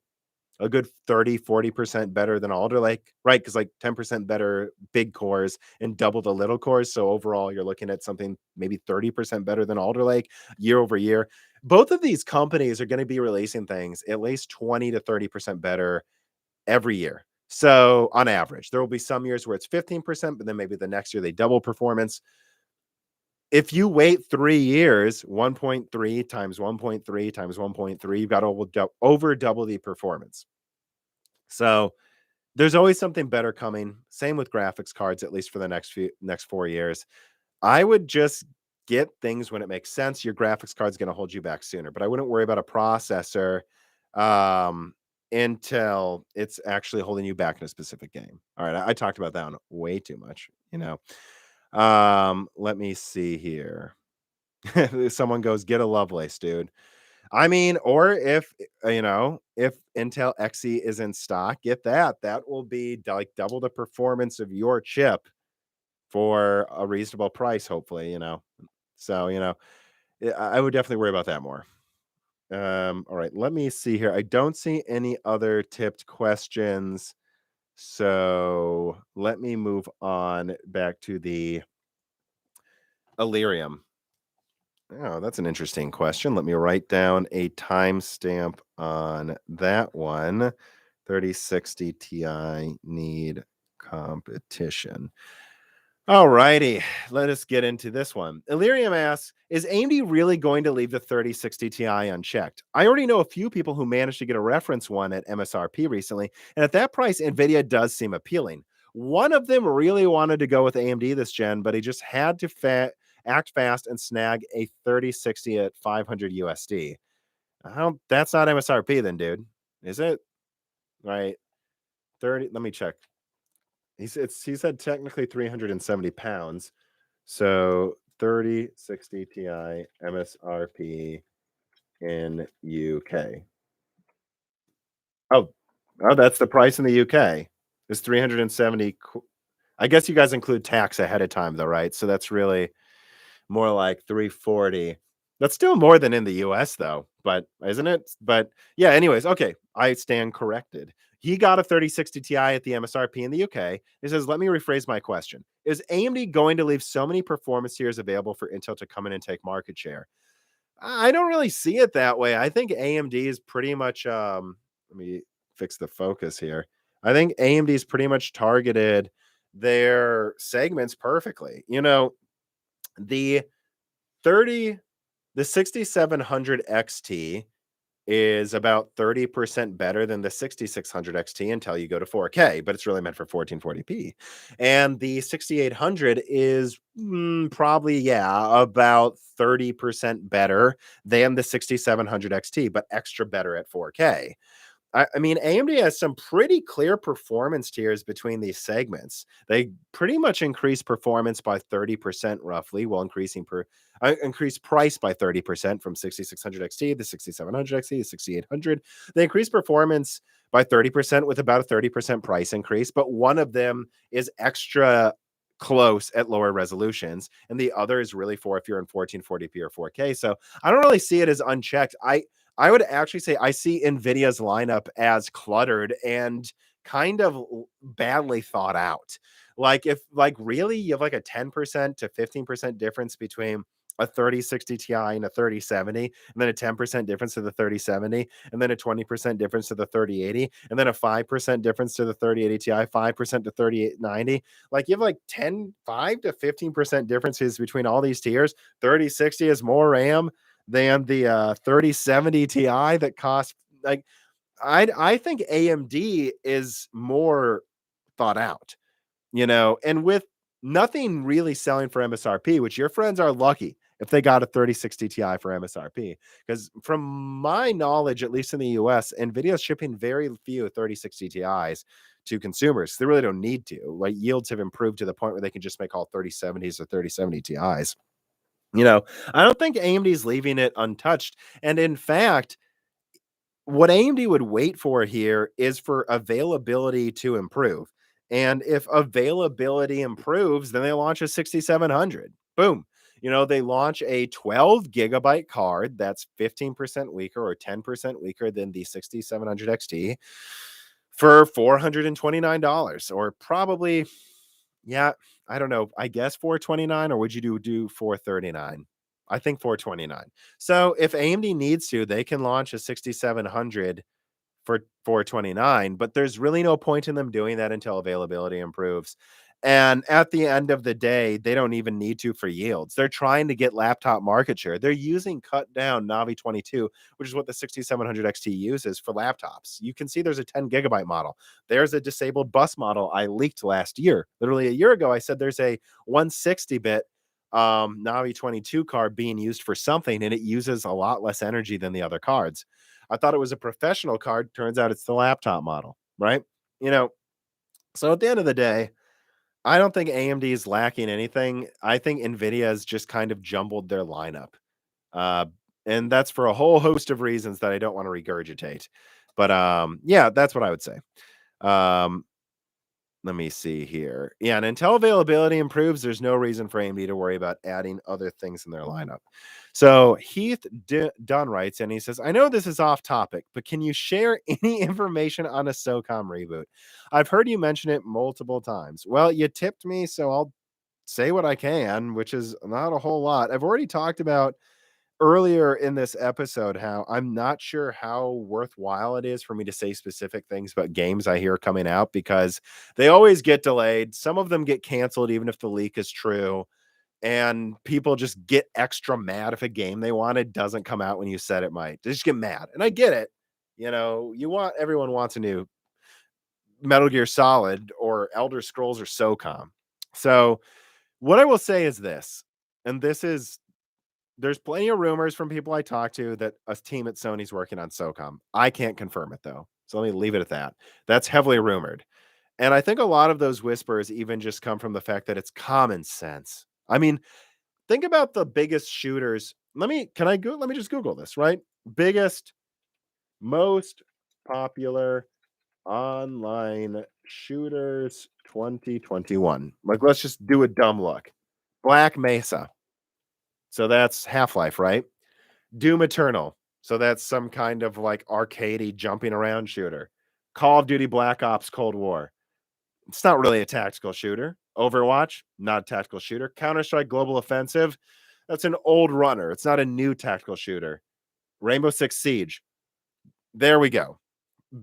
a good 30-40% better than Alder Lake, right? Because like 10% better big cores and double the little cores. So overall, you're looking at something maybe 30% better than Alder Lake year over year. Both of these companies are going to be releasing things at least 20 to 30% better every year. So on average, there will be some years where it's 15%, but then maybe the next year they double performance. If you wait 3 years, 1.3 times 1.3 times 1.3, you've got over double the performance. So there's always something better coming. Same with graphics cards, at least for the next 4 years. I would just get things when it makes sense. Your graphics card's going to hold you back sooner, but I wouldn't worry about a processor until it's actually holding you back in a specific game. All right, I talked about that one way too much. Let me see here. Someone goes, get a Lovelace, dude. I mean, or if Intel Xe is in stock, get that. That will be like double the performance of your chip for a reasonable price, hopefully. So, I would definitely worry about that more. All right, let me see here. I don't see any other tipped questions. So let me move on back to the Illyrium. Oh, that's an interesting question. Let me write down a timestamp on that one. 3060 Ti need competition. All righty, let us get into this one. Illyrium asks, is AMD really going to leave the 3060 Ti unchecked? I already know a few people who managed to get a reference one at MSRP recently, and at that price, Nvidia does seem appealing. One of them really wanted to go with AMD this gen, but he just had to act fast and snag a 3060 at 500 USD. That's not MSRP then, dude. Is it? Right. 30. Let me check. He said technically 370 pounds. So 3060 Ti MSRP in UK. Oh, that's the price in the UK. Is 370. I guess you guys include tax ahead of time though, right? So that's really more like 340. That's still more than in the US though, but isn't it? But yeah, anyways, okay, I stand corrected. He got a 3060 Ti at the MSRP in the UK. He says, let me rephrase my question. Is AMD going to leave so many performance tiers available for Intel to come in and take market share? I don't really see it that way. I think AMD is pretty much let me fix the focus here. I think AMD is pretty much targeted their segments perfectly. The 6700 XT is about 30% better than the 6600 XT until you go to 4K, but it's really meant for 1440p. And the 6800 is probably, about 30% better than the 6700 XT, but extra better at 4K. I mean, AMD has some pretty clear performance tiers between these segments. They pretty much increase performance by 30% roughly, while increase price by 30% from 6600 XT to 6700 XT to 6800. They increase performance by 30% with about a 30% price increase, but one of them is extra close at lower resolutions, and the other is really for if you're in 1440p or 4K. So I don't really see it as unchecked. I would actually say I see Nvidia's lineup as cluttered and kind of badly thought out. Like if like really you have like a 10% to 15% difference between a 3060 Ti and a 3070, and then a 10% difference to the 3070, and then a 20% difference to the 3080, and then a 5% difference to the 3080 Ti, 5% to 3890. Like you have like 5 to 15% differences between all these tiers. 3060 is more RAM than the 3070 Ti that costs like I think AMD is more thought out, and with nothing really selling for MSRP, which your friends are lucky if they got a 3060 Ti for MSRP. Because from my knowledge, at least in the US, Nvidia is shipping very few 3060 Ti's to consumers. They really don't need to. Like yields have improved to the point where they can just make all 3070s or 3070 Ti's. I don't think AMD is leaving it untouched. And in fact, what AMD would wait for here is for availability to improve. And if availability improves, then they launch a 6700. Boom. They launch a 12 gigabyte card that's 15% weaker or 10% weaker than the 6700 XT for $429, or probably, yeah, I don't know. I guess 429, or would you do 439? I think 429. So if AMD needs to, they can launch a 6700 for 429, but there's really no point in them doing that until availability improves. And at the end of the day, they don't even need to for yields. They're trying to get laptop market share. They're using cut down Navi 22, which is what the 6700 XT uses for laptops. You can see there's a 10 gigabyte model. There's a disabled bus model I leaked last year. Literally a year ago, I said there's a 160-bit Navi 22 card being used for something, and it uses a lot less energy than the other cards. I thought it was a professional card. Turns out it's the laptop model, right? You know, so at the end of the day, I don't think AMD is lacking anything. I think Nvidia has just kind of jumbled their lineup. Uh, and that's for a whole host of reasons that I don't want to regurgitate. But yeah, that's what I would say. Um, Let me see here. Yeah, and until availability improves, there's no reason for AMD to worry about adding other things in their lineup. So Heath Dunn writes, and he says, I know this is off topic, but can you share any information on a SOCOM reboot? I've heard you mention it multiple times. Well, you tipped me, so I'll say what I can, which is not a whole lot. I've already talked about earlier in this episode how I'm not sure how worthwhile it is for me to say specific things about games I hear coming out, because they always get delayed. Some of them get canceled even if the leak is true, and people just get extra mad if a game they wanted doesn't come out when you said it might. They just get mad, and I get it. Everyone wants a new Metal Gear Solid or Elder Scrolls or SOCOM. So what I will say is this, and this is there's plenty of rumors from people I talk to that a team at Sony's working on SOCOM. I can't confirm it though. So let me leave it at that. That's heavily rumored. And I think a lot of those whispers even just come from the fact that it's common sense. I mean, think about the biggest shooters. Let me just Google this, right? Biggest, most popular online shooters 2021. Like, let's just do a dumb look. Black Mesa. So that's Half-Life, right? Doom Eternal. So that's some kind of like arcadey jumping around shooter. Call of Duty Black Ops Cold War. It's not really a tactical shooter. Overwatch, not a tactical shooter. Counter-Strike Global Offensive, that's an old runner. It's not a new tactical shooter. Rainbow Six Siege. There we go.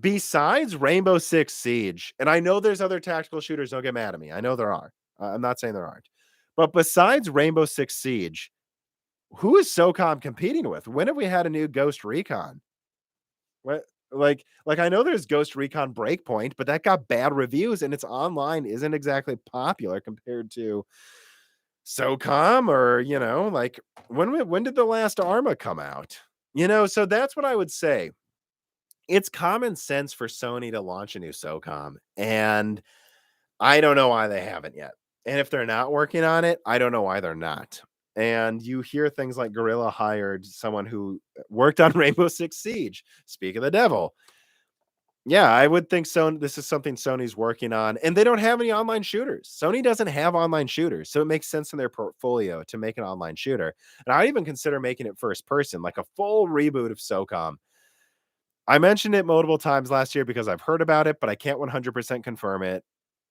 Besides Rainbow Six Siege, and I know there's other tactical shooters, don't get mad at me. I know there are. I'm not saying there aren't. But besides Rainbow Six Siege, who is SOCOM competing with? When have we had a new Ghost Recon? What I know there's Ghost Recon Breakpoint, but that got bad reviews and its online isn't exactly popular compared to SOCOM, or when did the last Arma come out? So that's what I would say. it's common sense for Sony to launch a new SOCOM, and I don't know why they haven't yet. And if they're not working on it, I don't know why they're not. And you hear things like Gorilla hired someone who worked on Rainbow Six Siege. Speak of the devil. Yeah, I would think this is something Sony's working on, and they don't have any online shooters. Sony doesn't have online shooters, so it makes sense in their portfolio to make an online shooter. And I even consider making it first person, like a full reboot of SOCOM. I mentioned it multiple times last year because I've heard about it, but I can't 100% confirm it.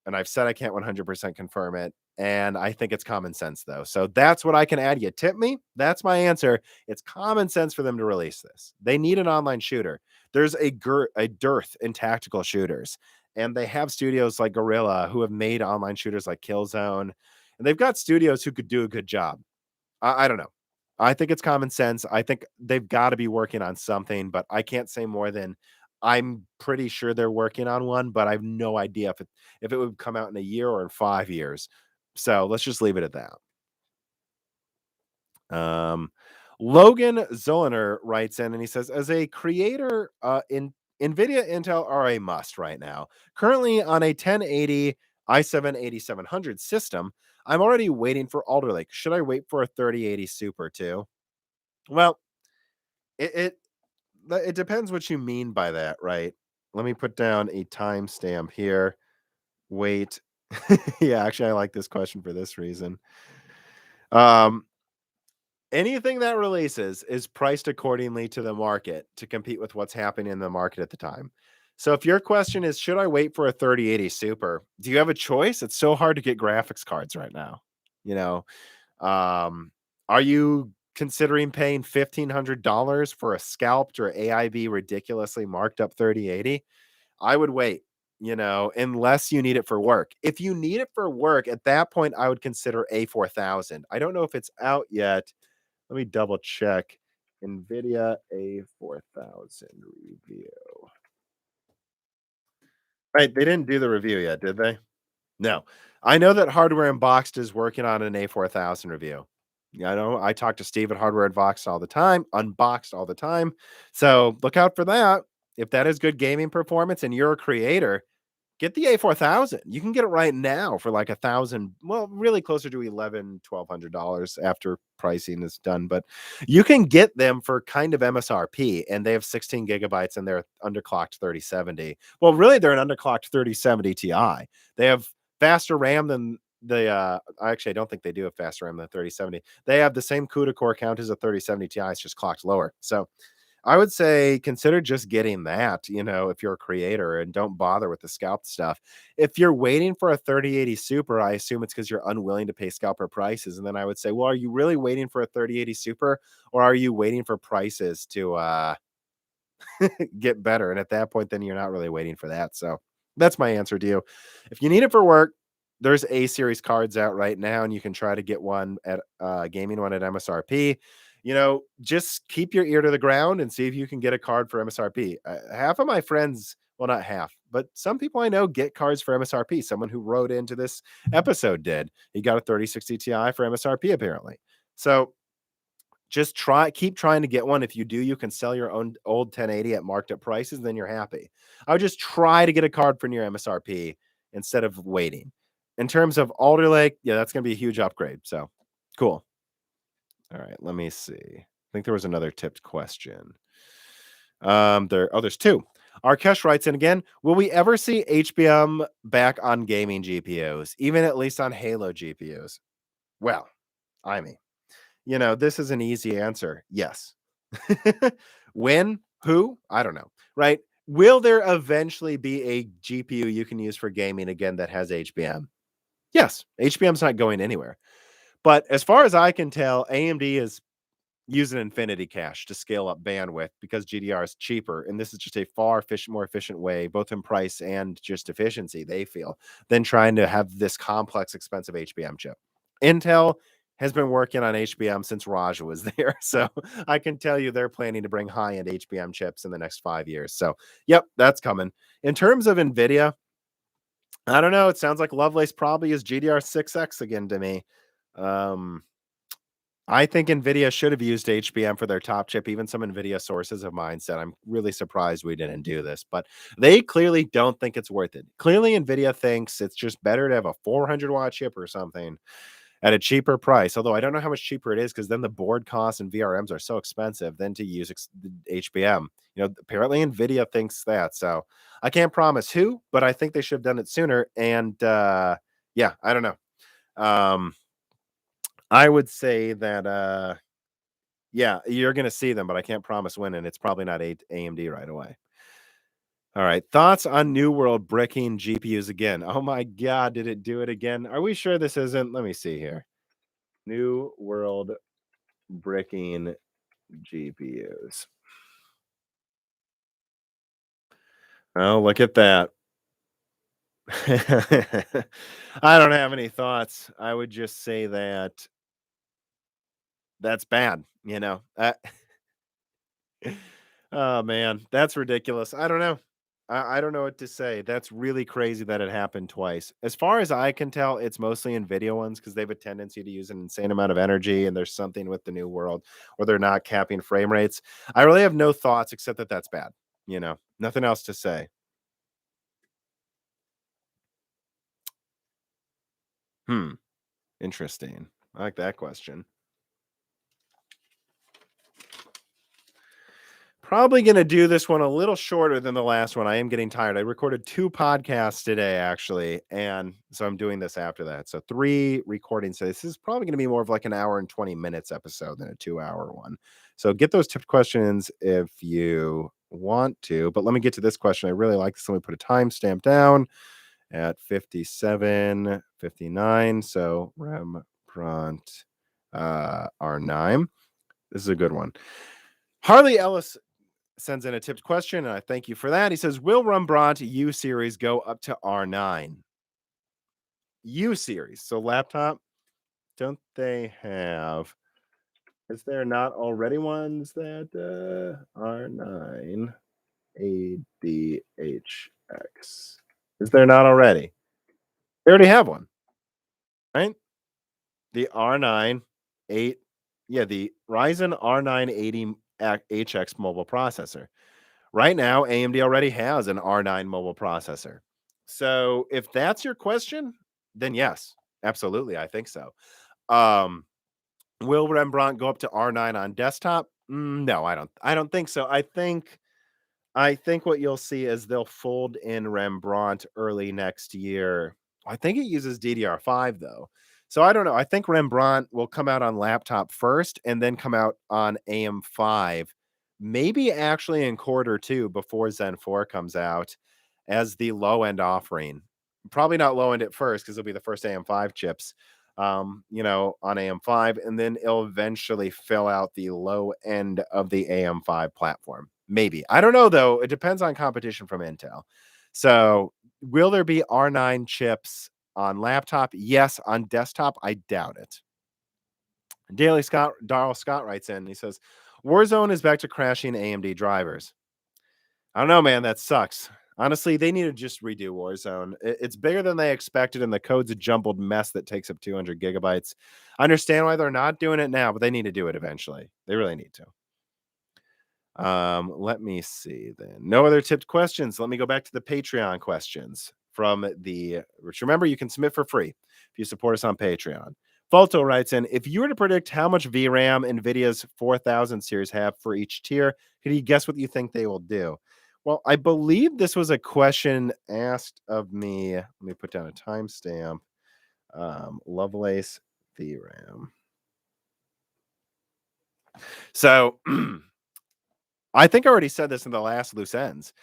And I've said I can't 100% confirm it. And I think it's common sense, though. So that's what I can add. You tip me? That's my answer. It's common sense for them to release this. They need an online shooter. There's a dearth in tactical shooters. And they have studios like Gorilla who have made online shooters like Killzone. And they've got studios who could do a good job. I don't know. I think it's common sense. I think they've got to be working on something, but I can't say more than I'm pretty sure they're working on one, but I have no idea if it would come out in a year or in 5 years. So let's just leave it at that. Um, Logan Zollner writes in and he says, as a creator, in Nvidia Intel are a must right now. Currently on a 1080 i7 8700 system, I'm already waiting for Alder Lake. Should I wait for a 3080 Super too? Well, it it it depends what you mean by that, right? Let me put down a timestamp here. Wait. Yeah, actually, I like this question for this reason. Um, Anything that releases is priced accordingly to the market to compete with what's happening in the market at the time. So if your question is, should I wait for a 3080 Super? Do you have a choice? It's so hard to get graphics cards right now. You know, um, are you considering paying $1,500 for a scalped or AIB ridiculously marked up 3080? I would wait, unless you need it for work. If you need it for work, at that point, I would consider A4000. I don't know if it's out yet. Let me double check. Nvidia A4000 review. Right, they didn't do the review yet, did they? No. I know that Hardware Unboxed is working on an A4000 review. Yeah, I know. I talk to Steve at Hardware Unboxed all the time. So look out for that. If that is good gaming performance and you're a creator, get the A4000. You can get it right now for like 1,000, well, really closer to 11, $1,200 after pricing is done. But you can get them for kind of MSRP, and they have 16 gigabytes and they're underclocked 3070. Well, really, they're an underclocked 3070 Ti. They have faster RAM than I don't think they do have faster RAM than 3070. They have the same CUDA core count as a 3070 Ti. It's just clocked lower. So I would say consider just getting that, if you're a creator, and don't bother with the scalped stuff. If you're waiting for a 3080 Super, I assume it's because you're unwilling to pay scalper prices. And then I would say, well, are you really waiting for a 3080 Super, or are you waiting for prices to get better? And at that point, then you're not really waiting for that. So that's my answer to you. If you need it for work, there's A series cards out right now, and you can try to get one at gaming one at MSRP. Just keep your ear to the ground and see if you can get a card for MSRP. Half of my friends, well, not half, but some people I know get cards for MSRP. Someone who wrote into this episode did. He got a 3060 Ti for MSRP apparently. So just keep trying to get one. If you do, you can sell your own old 1080 at marked up prices, then you're happy. I would just try to get a card for near MSRP instead of waiting. In terms of Alder Lake, yeah, that's going to be a huge upgrade. So cool. All right, let me see. I think there was another tipped question. There's two. Arkesh writes in again, will we ever see HBM back on gaming GPUs, even at least on Halo GPUs? Well, I mean, this is an easy answer. Yes. When? Who? I don't know. Right? Will there eventually be a GPU you can use for gaming again that has HBM? Yes. HBM's not going anywhere. But as far as I can tell, AMD is using Infinity Cache to scale up bandwidth because GDR is cheaper. And this is just a more efficient way, both in price and just efficiency, they feel, than trying to have this complex, expensive HBM chip. Intel has been working on HBM since Raja was there. So I can tell you they're planning to bring high-end HBM chips in the next 5 years. So, yep, that's coming. In terms of NVIDIA, I don't know. It sounds like Lovelace probably is GDR6X again to me. I think Nvidia should have used HBM for their top chip. Even some Nvidia sources of mine said, I'm really surprised we didn't do this, but they clearly don't think it's worth it. Clearly, Nvidia thinks it's just better to have a 400-watt chip or something at a cheaper price. Although I don't know how much cheaper it is because then the board costs and VRMs are so expensive than to use HBM. Apparently Nvidia thinks that. So I can't promise who, but I think they should have done it sooner. And yeah, I don't know. Um, I would say that yeah, you're gonna see them, but I can't promise when, and it's probably not AMD right away. All right. Thoughts on New World bricking GPUs again? Oh my god, did it do it again? Are we sure this isn't? Let me see here. New World bricking GPUs. Oh, look at that. I don't have any thoughts. I would just say that that's bad. Oh man, that's ridiculous. I don't know. I don't know what to say. That's really crazy that it happened twice. As far as I can tell, it's mostly NVIDIA ones because they have a tendency to use an insane amount of energy, and there's something with the new world where they're not capping frame rates. I really have no thoughts except that that's bad. Nothing else to say. Hmm. Interesting. I like that question. Probably going to do this one a little shorter than the last one. I am getting tired. I recorded 2 podcasts today, actually. And so I'm doing this after that. So 3 recordings. So this is probably going to be more of like an hour and 20 minutes episode than a 2-hour one. So get those tipped questions if you want to. But let me get to this question. I really like this. Let me put a timestamp down at 57:59. So Rembrandt R9. This is a good one. Harley Ellis sends in a tipped question, and I thank you for that. He says, will Rembrandt U series go up to R9? U series. So laptop, don't they have? Is there not already ones that R9 ADHX? Is there not already? They already have one, right? The R9 8, yeah, the Ryzen R9 80HX mobile processor. Right now, AMD already has an R9 mobile processor. So if that's your question, then yes, absolutely, I think so. Um, will Rembrandt go up to R9 on desktop? No, I don't think so. I think what you'll see is they'll fold in Rembrandt early next year. I think it uses DDR5 though. So I don't know. I think Rembrandt will come out on laptop first and then come out on AM5, maybe actually in quarter 2 before Zen 4 comes out as the low end offering. Probably not low end at first because it'll be the first AM5 chips on AM5, and then it'll eventually fill out the low end of the AM5 platform. Maybe. I don't know though. It depends on competition from Intel. So, will there be R9 chips on laptop? Yes. On desktop, I doubt it. Darrell Scott writes in. He says, Warzone is back to crashing AMD drivers. I don't know, man. That sucks. Honestly, they need to just redo Warzone. It's bigger than they expected, and the code's a jumbled mess that takes up 200 gigabytes. I understand why they're not doing it now, but they need to do it eventually. They really need to. Let me see then. No other tipped questions. Let me go back to the Patreon questions which remember you can submit for free if you support us on Patreon. Falto writes in, if you were to predict how much VRAM NVIDIA's 4000 series have for each tier, could you guess what you think they will do? Well, I believe this was a question asked of me. Let me put down a timestamp. Lovelace VRAM. So I think I already said this in the last loose ends.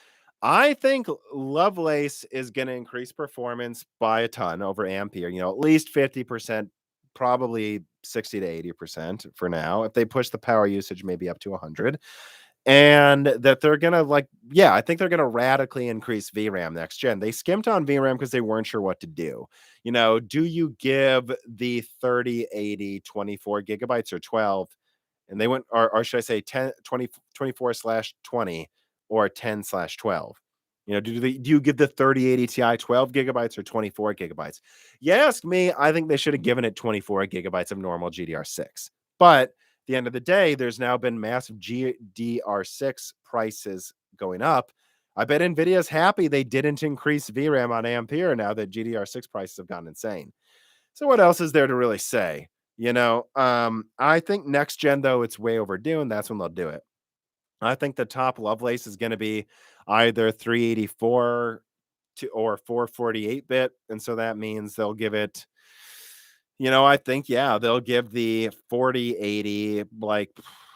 I think Lovelace is going to increase performance by a ton over Ampere, at least 50%, probably 60 to 80% for now. If they push the power usage maybe up to 100. And that they're going to I think they're going to radically increase VRAM next gen. They skimped on VRAM because they weren't sure what to do. Do you give the 30, 80, 24 gigabytes or 12? And they went, or should I say 10, 20, 24/20 or 10/12? Do you give the 3080 Ti 12 gigabytes or 24 gigabytes? You ask me, I think they should have given it 24 gigabytes of normal GDR6. But at the end of the day, there's now been massive GDR6 prices going up. I bet Nvidia's happy they didn't increase VRAM on Ampere now that GDR6 prices have gone insane. So what else is there to really say? I think next gen though it's way overdue, and that's when they'll do it. I think the top Lovelace is going to be either 384 to or 448 bit, and so that means they'll give it. I think they'll give the 4080 like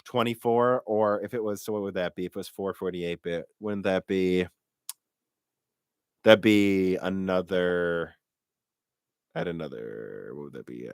24, or if it was, so what would that be? If it was 448 bit, wouldn't that be? That'd be another. At another, what would that be?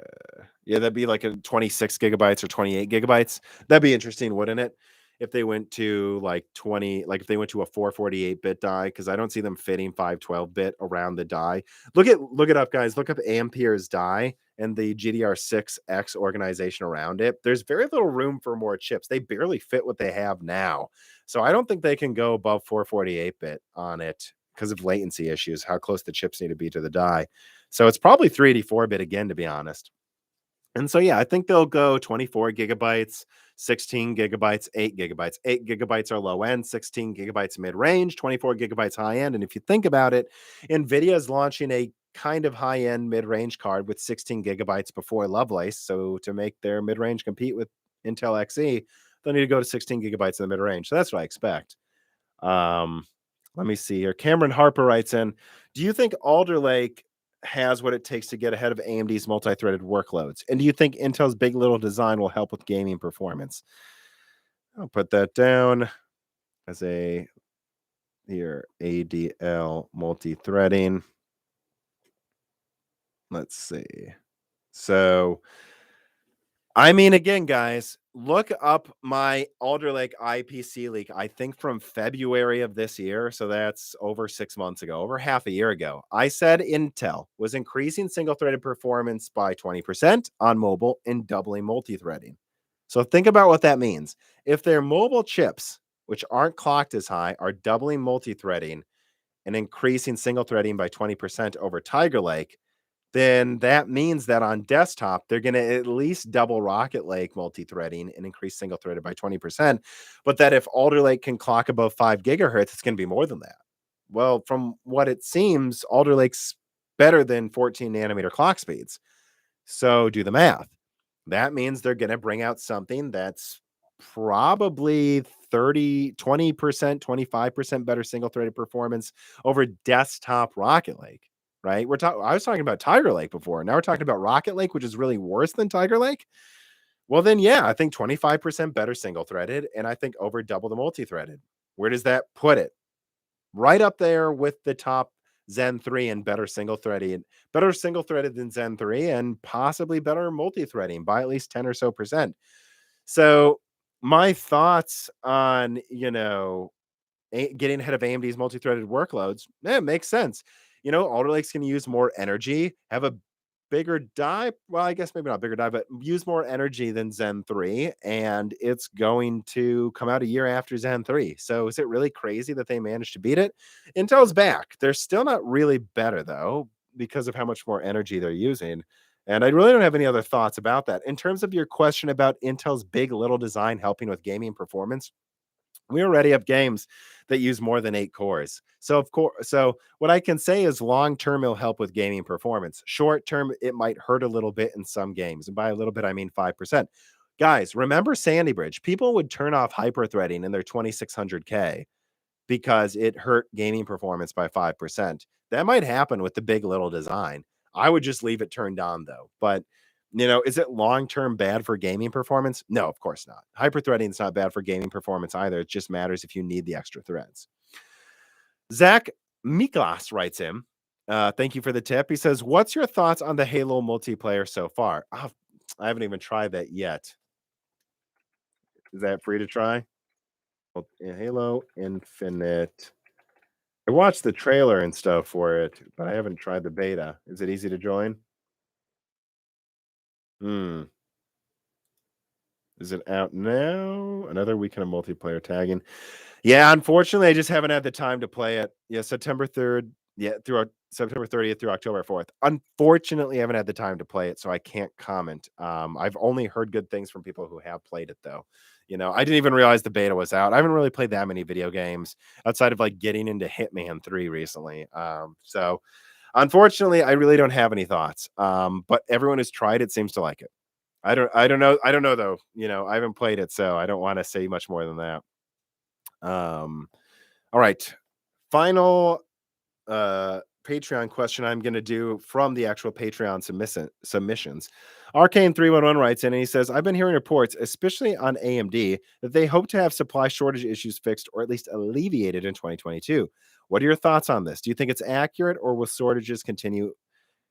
That'd be like a 26 gigabytes or 28 gigabytes. That'd be interesting, wouldn't it? If they went to like 20, like if they went to a 448 bit die, because I don't see them fitting 512 bit around the die. Look it up, guys. Look up Ampere's die and the GDR6X organization around it. There's very little room for more chips. They barely fit what they have now. So I don't think they can go above 448 bit on it because of latency issues, how close the chips need to be to the die. So it's probably 384 bit again, to be honest. And so, I think they'll go 24 gigabytes, 16 gigabytes, 8 gigabytes. 8 gigabytes are low end, 16 gigabytes mid range, 24 gigabytes high end. And if you think about it, Nvidia is launching a kind of high end mid range card with 16 gigabytes before Lovelace. So to make their mid range compete with Intel Xe, they'll need to go to 16 gigabytes in the mid range. So that's what I expect. Let me see here. Cameron Harper writes in, do you think Alder Lake has what it takes to get ahead of AMD's multi-threaded workloads? And do you think Intel's big. LITTLE design will help with gaming performance? I'll put that down as a ADL multi-threading. Let's see. So, I mean, again, guys, look up my Alder Lake IPC leak, I think from February of this year. So that's over 6 months ago, over half a year ago. I said Intel was increasing single-threaded performance by 20% on mobile and doubling multi-threading. So think about what that means. If their mobile chips, which aren't clocked as high, are doubling multi-threading and increasing single-threading by 20% over Tiger Lake, then that means that on desktop, they're going to at least double Rocket Lake multi-threading and increase single-threaded by 20%. But that if Alder Lake can clock above 5 gigahertz, it's going to be more than that. Well, from what it seems, Alder Lake's better than 14 nanometer clock speeds. So do the math. That means they're going to bring out something that's probably 20%, 25% better single-threaded performance over desktop Rocket Lake. Right? I was talking about Tiger Lake before. Now we're talking about Rocket Lake, which is really worse than Tiger Lake. Well, then, I think 25% better single threaded, and I think over double the multi-threaded. Where does that put it? Right up there with the top Zen 3 and better single threaded than Zen 3, and possibly better multi-threading by at least 10 or so percent. So my thoughts on, getting ahead of AMD's multi-threaded workloads, it makes sense. Alder Lake's going to use more energy, have a bigger die. Well, I guess maybe not bigger die, but use more energy than Zen 3. And it's going to come out a year after Zen 3. So is it really crazy that they managed to beat it? Intel's back. They're still not really better, though, because of how much more energy they're using. And I really don't have any other thoughts about that. In terms of your question about Intel's big. LITTLE design helping with gaming performance, we already have games that use more than 8 cores. So what I can say is long term it'll help with gaming performance. Short term, it might hurt a little bit in some games. And by a little bit, I mean 5%. Guys, remember Sandy Bridge? People would turn off hyperthreading in their 2600K because it hurt gaming performance by 5%. That might happen with the big. LITTLE design. I would just leave it turned on though. But is it long-term bad for gaming performance? No, of course not. Hyperthreading is not bad for gaming performance either. It just matters if you need the extra threads. Zach Miklas writes in, thank you for the tip. He says, what's your thoughts on the Halo multiplayer so far? Oh, I haven't even tried that yet. Is that free to try? Well, Halo Infinite. I watched the trailer and stuff for it, but I haven't tried the beta. Is it easy to join? Is it out now? Another weekend of multiplayer tagging. Yeah, unfortunately, I just haven't had the time to play it. Yeah, September 3rd. Yeah, through September 30th through October 4th. Unfortunately, I haven't had the time to play it, so I can't comment. I've only heard good things from people who have played it, though. I didn't even realize the beta was out. I haven't really played that many video games outside of like getting into Hitman 3 recently. So unfortunately, I really don't have any thoughts. But everyone who's tried it seems to like it. I don't know though. I haven't played it, so I don't want to say much more than that. All right. Final Patreon question I'm going to do from the actual Patreon submissions. Arcane 311 writes in and he says, I've been hearing reports, especially on AMD, that they hope to have supply shortage issues fixed or at least alleviated in 2022. What are your thoughts on this? Do you think it's accurate, or will shortages continue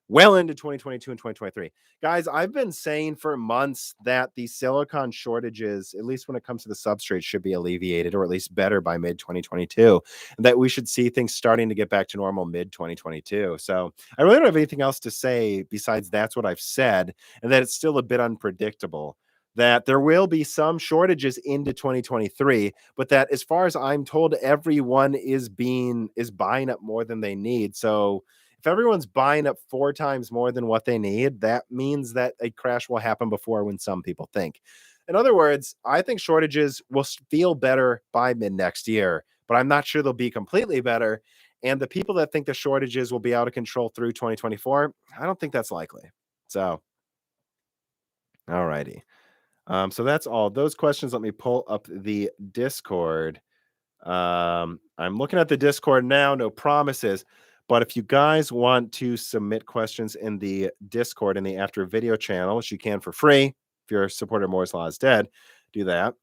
well into 2022 and 2023? Guys, I've been saying for months that the silicon shortages, at least when it comes to the substrate, should be alleviated, or at least better by mid 2022, and that we should see things starting to get back to normal mid 2022. So I really don't have anything else to say besides that's what I've said, and that it's still a bit unpredictable, that there will be some shortages into 2023, but that as far as I'm told, everyone is buying up more than they need. So if everyone's buying up 4 times more than what they need, that means that a crash will happen before when some people think. In other words, I think shortages will feel better by mid next year, but I'm not sure they'll be completely better. And the people that think the shortages will be out of control through 2024, I don't think that's likely. So, all righty. So that's all those questions. Let me pull up the Discord. I'm looking at the Discord now, no promises. But if you guys want to submit questions in the Discord in the After Video channel, which you can for free, if you're a supporter of Moore's Law is Dead, do that.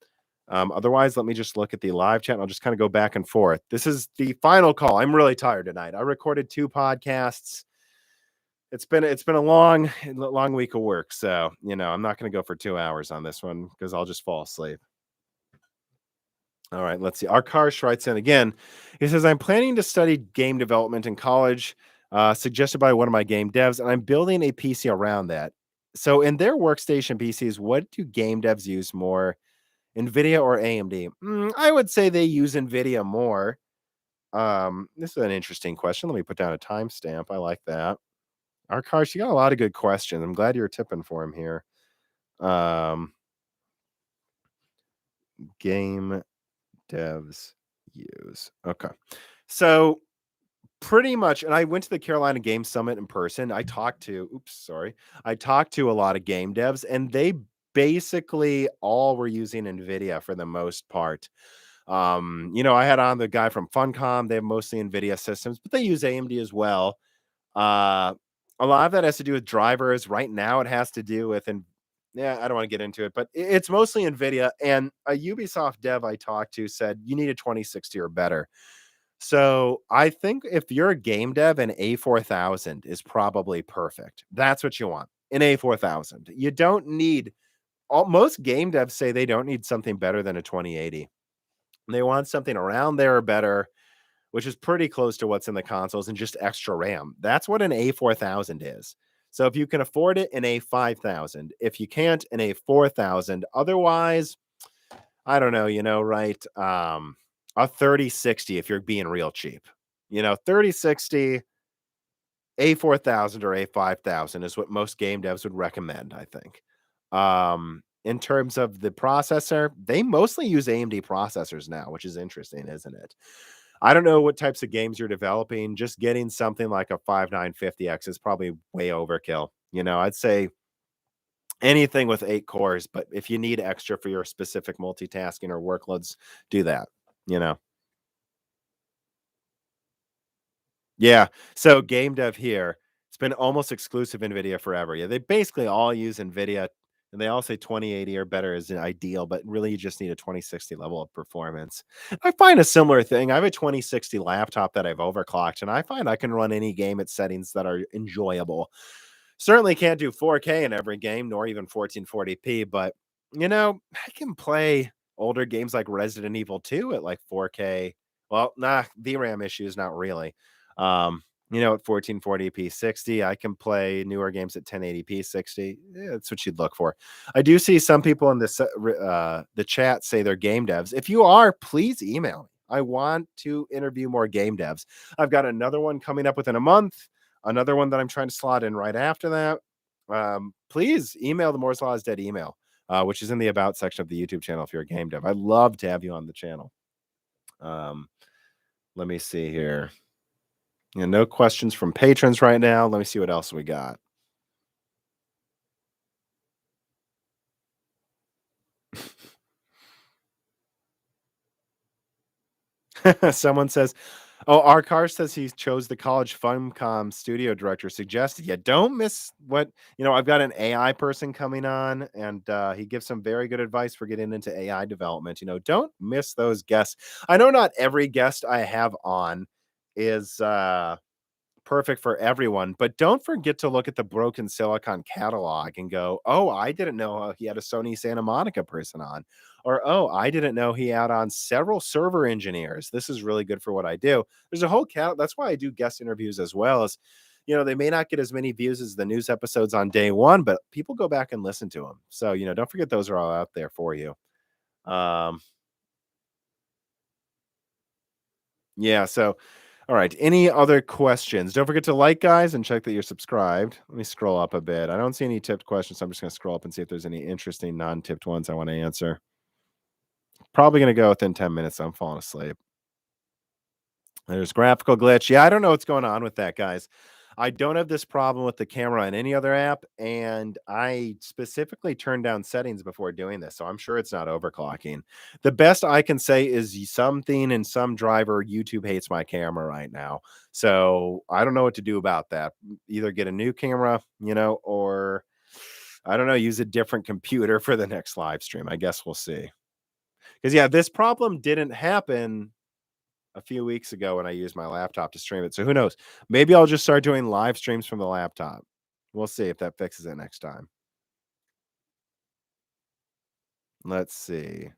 Otherwise, let me just look at the live chat. And I'll just kind of go back and forth. This is the final call. I'm really tired tonight. I recorded 2 podcasts. It's been a long week of work. So, I'm not going to go for 2 hours on this one because I'll just fall asleep. All right, let's see. Our Karsh writes in again. He says, I'm planning to study game development in college, suggested by one of my game devs, and I'm building a PC around that. So in their workstation PCs, what do game devs use more, Nvidia or AMD? I would say they use Nvidia more. This is an interesting question. Let me put down a timestamp. I like that. Our Karsh, you got a lot of good questions. I'm glad you're tipping for him here. Game devs use. Okay. So pretty much, and I went to the Carolina Game Summit in person. I talked to a lot of game devs, and they basically all were using Nvidia for the most part. I had on the guy from Funcom. They have mostly Nvidia systems, but they use AMD as well. A lot of that has to do with drivers. Right now, it has to do with, and yeah, I don't want to get into it, but it's mostly Nvidia. And a Ubisoft dev I talked to said you need a 2060 or better. So I think if you're a game dev, an A4000 is probably perfect. That's what you want, an A4000. You don't need, most game devs say they don't need something better than a 2080. They want something around there or better, which is pretty close to what's in the consoles, and just extra RAM. That's what an A4000 is. So if you can afford it, an A5000. If you can't, an A4000. Otherwise, I don't know, right? A 3060 if you're being real cheap. 3060, A4000 or A5000 is what most game devs would recommend, I think. In terms of the processor, they mostly use AMD processors now, which is interesting, isn't it? I don't know what types of games you're developing. Just getting something like a 5950X is probably way overkill. I'd say anything with 8 cores, but if you need extra for your specific multitasking or workloads, do that, you know. Yeah. So game dev here, it's been almost exclusive Nvidia forever. Yeah, they basically all use Nvidia, and they all say 2080 or better is an ideal, but really you just need a 2060 level of performance. I find a similar thing. I have a 2060 laptop that I've overclocked, and I find I can run any game at settings that are enjoyable. Certainly can't do 4K in every game, nor even 1440p, but I can play older games like Resident Evil 2 at like 4K. Well, nah, VRAM issues, not really. At 1440p 60, I can play newer games at 1080p 60. Yeah, that's what you'd look for. I do see some people in this the chat say they're game devs. If you are, please email me. I want to interview more game devs. I've got another one coming up within a month, another one that I'm trying to slot in right after that. Please email the Moore's Law is Dead email, which is in the about section of the YouTube channel if you're a game dev. I'd love to have you on the channel. Let me see here. No questions from patrons right now. Let me see what else we got. Someone says, "Oh, our car says he chose the college Funcom studio director suggested. Yeah, don't miss what I've got an AI person coming on, and he gives some very good advice for getting into AI development. Don't miss those guests. I know not every guest I have on is perfect for everyone, but don't forget to look at the Broken Silicon catalog and go, oh, I didn't know he had a Sony Santa Monica person on, or oh, I didn't know he had on several server engineers. This is really good for what I do. There's a whole that's why I do guest interviews as well. As they may not get as many views as the news episodes on day one, but people go back and listen to them. So don't forget those are all out there for you. Yeah, so all right. Any other questions? Don't forget to like, guys, and check that you're subscribed. Let me scroll up a bit. I don't see any tipped questions, so I'm just going to scroll up and see if there's any interesting non-tipped ones I want to answer. Probably going to go within 10 minutes. So I'm falling asleep. There's graphical glitch. Yeah, I don't know what's going on with that, guys. I don't have this problem with the camera on any other app, and I specifically turned down settings before doing this, so I'm sure it's not overclocking. The best I can say is something in some driver, YouTube hates my camera right now. So I don't know what to do about that. Either get a new camera, or I don't know, use a different computer for the next live stream. I guess we'll see. Because, yeah, this problem didn't happen a few weeks ago when I used my laptop to stream it. So who knows? Maybe I'll just start doing live streams from the laptop. We'll see if that fixes it next time. Let's see.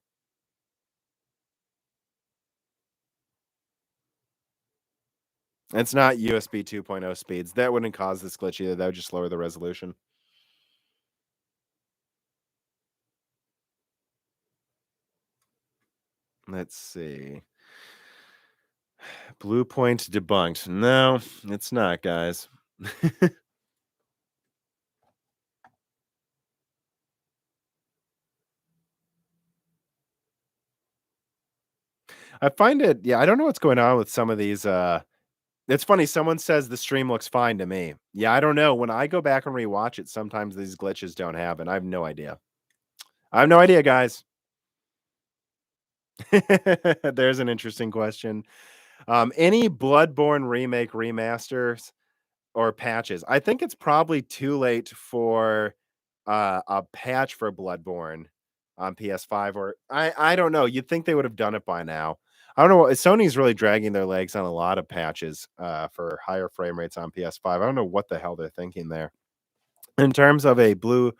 It's not USB 2.0 speeds. That wouldn't cause this glitch either. That would just lower the resolution. Let's see. Blue point debunked. No, it's not, guys. I find it, yeah, I don't know what's going on with some of these. It's funny. Someone says the stream looks fine to me. Yeah, I don't know. When I go back and rewatch it, sometimes these glitches don't happen. I have no idea. I have no idea, guys. There's an interesting question. Any Bloodborne remake remasters or patches? I think it's probably too late for a patch for Bloodborne on PS5, or I don't know. You'd think they would have done it by now. I don't know. Sony's really dragging their legs on a lot of patches for higher frame rates on PS5. I don't know what the hell they're thinking there. In terms of a Bloodborne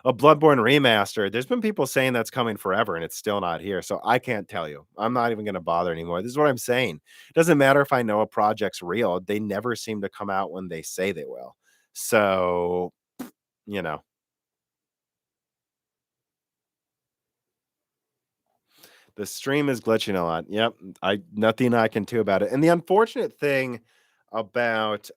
remaster, there's been people saying that's coming forever and it's still not here. So I can't tell you. I'm not even going to bother anymore. This is what I'm saying. It doesn't matter if I know a project's real. They never seem to come out when they say they will. So, you know. The stream is glitching a lot. Yep. Nothing I can do about it. And the unfortunate thing about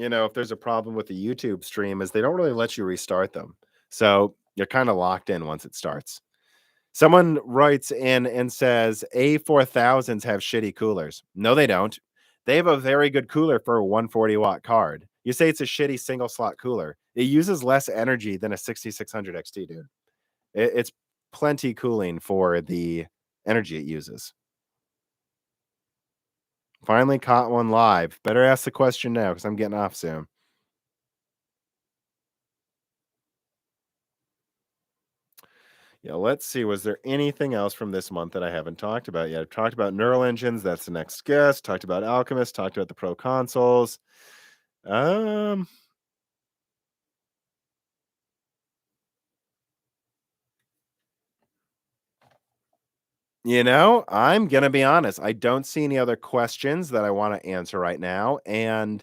if there's a problem with the YouTube stream is they don't really let you restart them. So you're kind of locked in once it starts. Someone writes in and says A4000s have shitty coolers. No, they don't. They have a very good cooler for a 140-watt card. You say it's a shitty single slot cooler. It uses less energy than a 6600 XT, dude. It's plenty cooling for the energy it uses. Finally caught one live. Better ask the question now because I'm getting off soon. Yeah, let's see. Was there anything else from this month that I haven't talked about yet? I've talked about neural engines. That's the next guest. Talked about Alchemist. Talked about the Pro consoles. I'm going to be honest. I don't see any other questions that I want to answer right now. And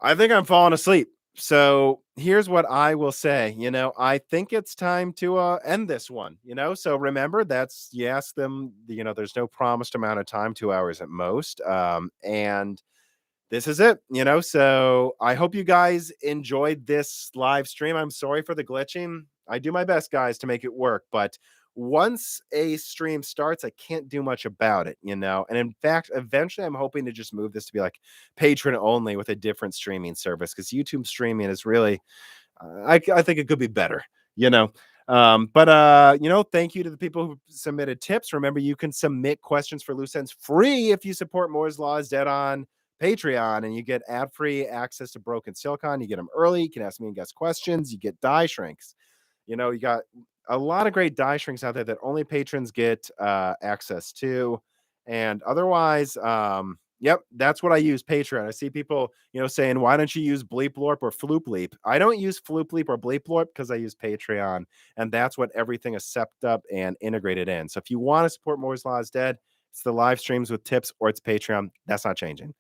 I think I'm falling asleep. So here's what I will say. I think it's time to end this one. So remember, that's you ask them. There's no promised amount of time, 2 hours at most. And this is it. So I hope you guys enjoyed this live stream. I'm sorry for the glitching. I do my best, guys, to make it work, but once a stream starts, I can't do much about it. And in fact, eventually I'm hoping to just move this to be like patron only with a different streaming service, because YouTube streaming is really I think it could be better, you know. But thank you to the people who submitted tips. Remember, you can submit questions for Loose Ends free if you support Moore's Law is Dead on Patreon, and you get ad-free access to Broken Silicon. You get them early. You can ask me and guest questions. You get die shrinks. You got a lot of great die shrinks out there that only patrons get access to. And otherwise, yep, that's what I use, Patreon. I see people, saying, why don't you use Bleep Lorp or Floop Leap? I don't use Floop Leap or Bleep Lorp because I use Patreon, and that's what everything is set up and integrated in. So if you want to support Moore's Law is Dead, it's the live streams with tips or it's Patreon. That's not changing.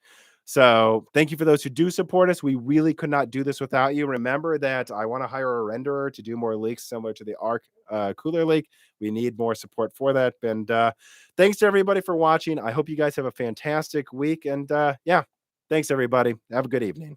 So thank you for those who do support us. We really could not do this without you. Remember that I want to hire a renderer to do more leaks similar to the Arc Cooler leak. We need more support for that. And thanks to everybody for watching. I hope you guys have a fantastic week. And yeah, thanks everybody. Have a good evening.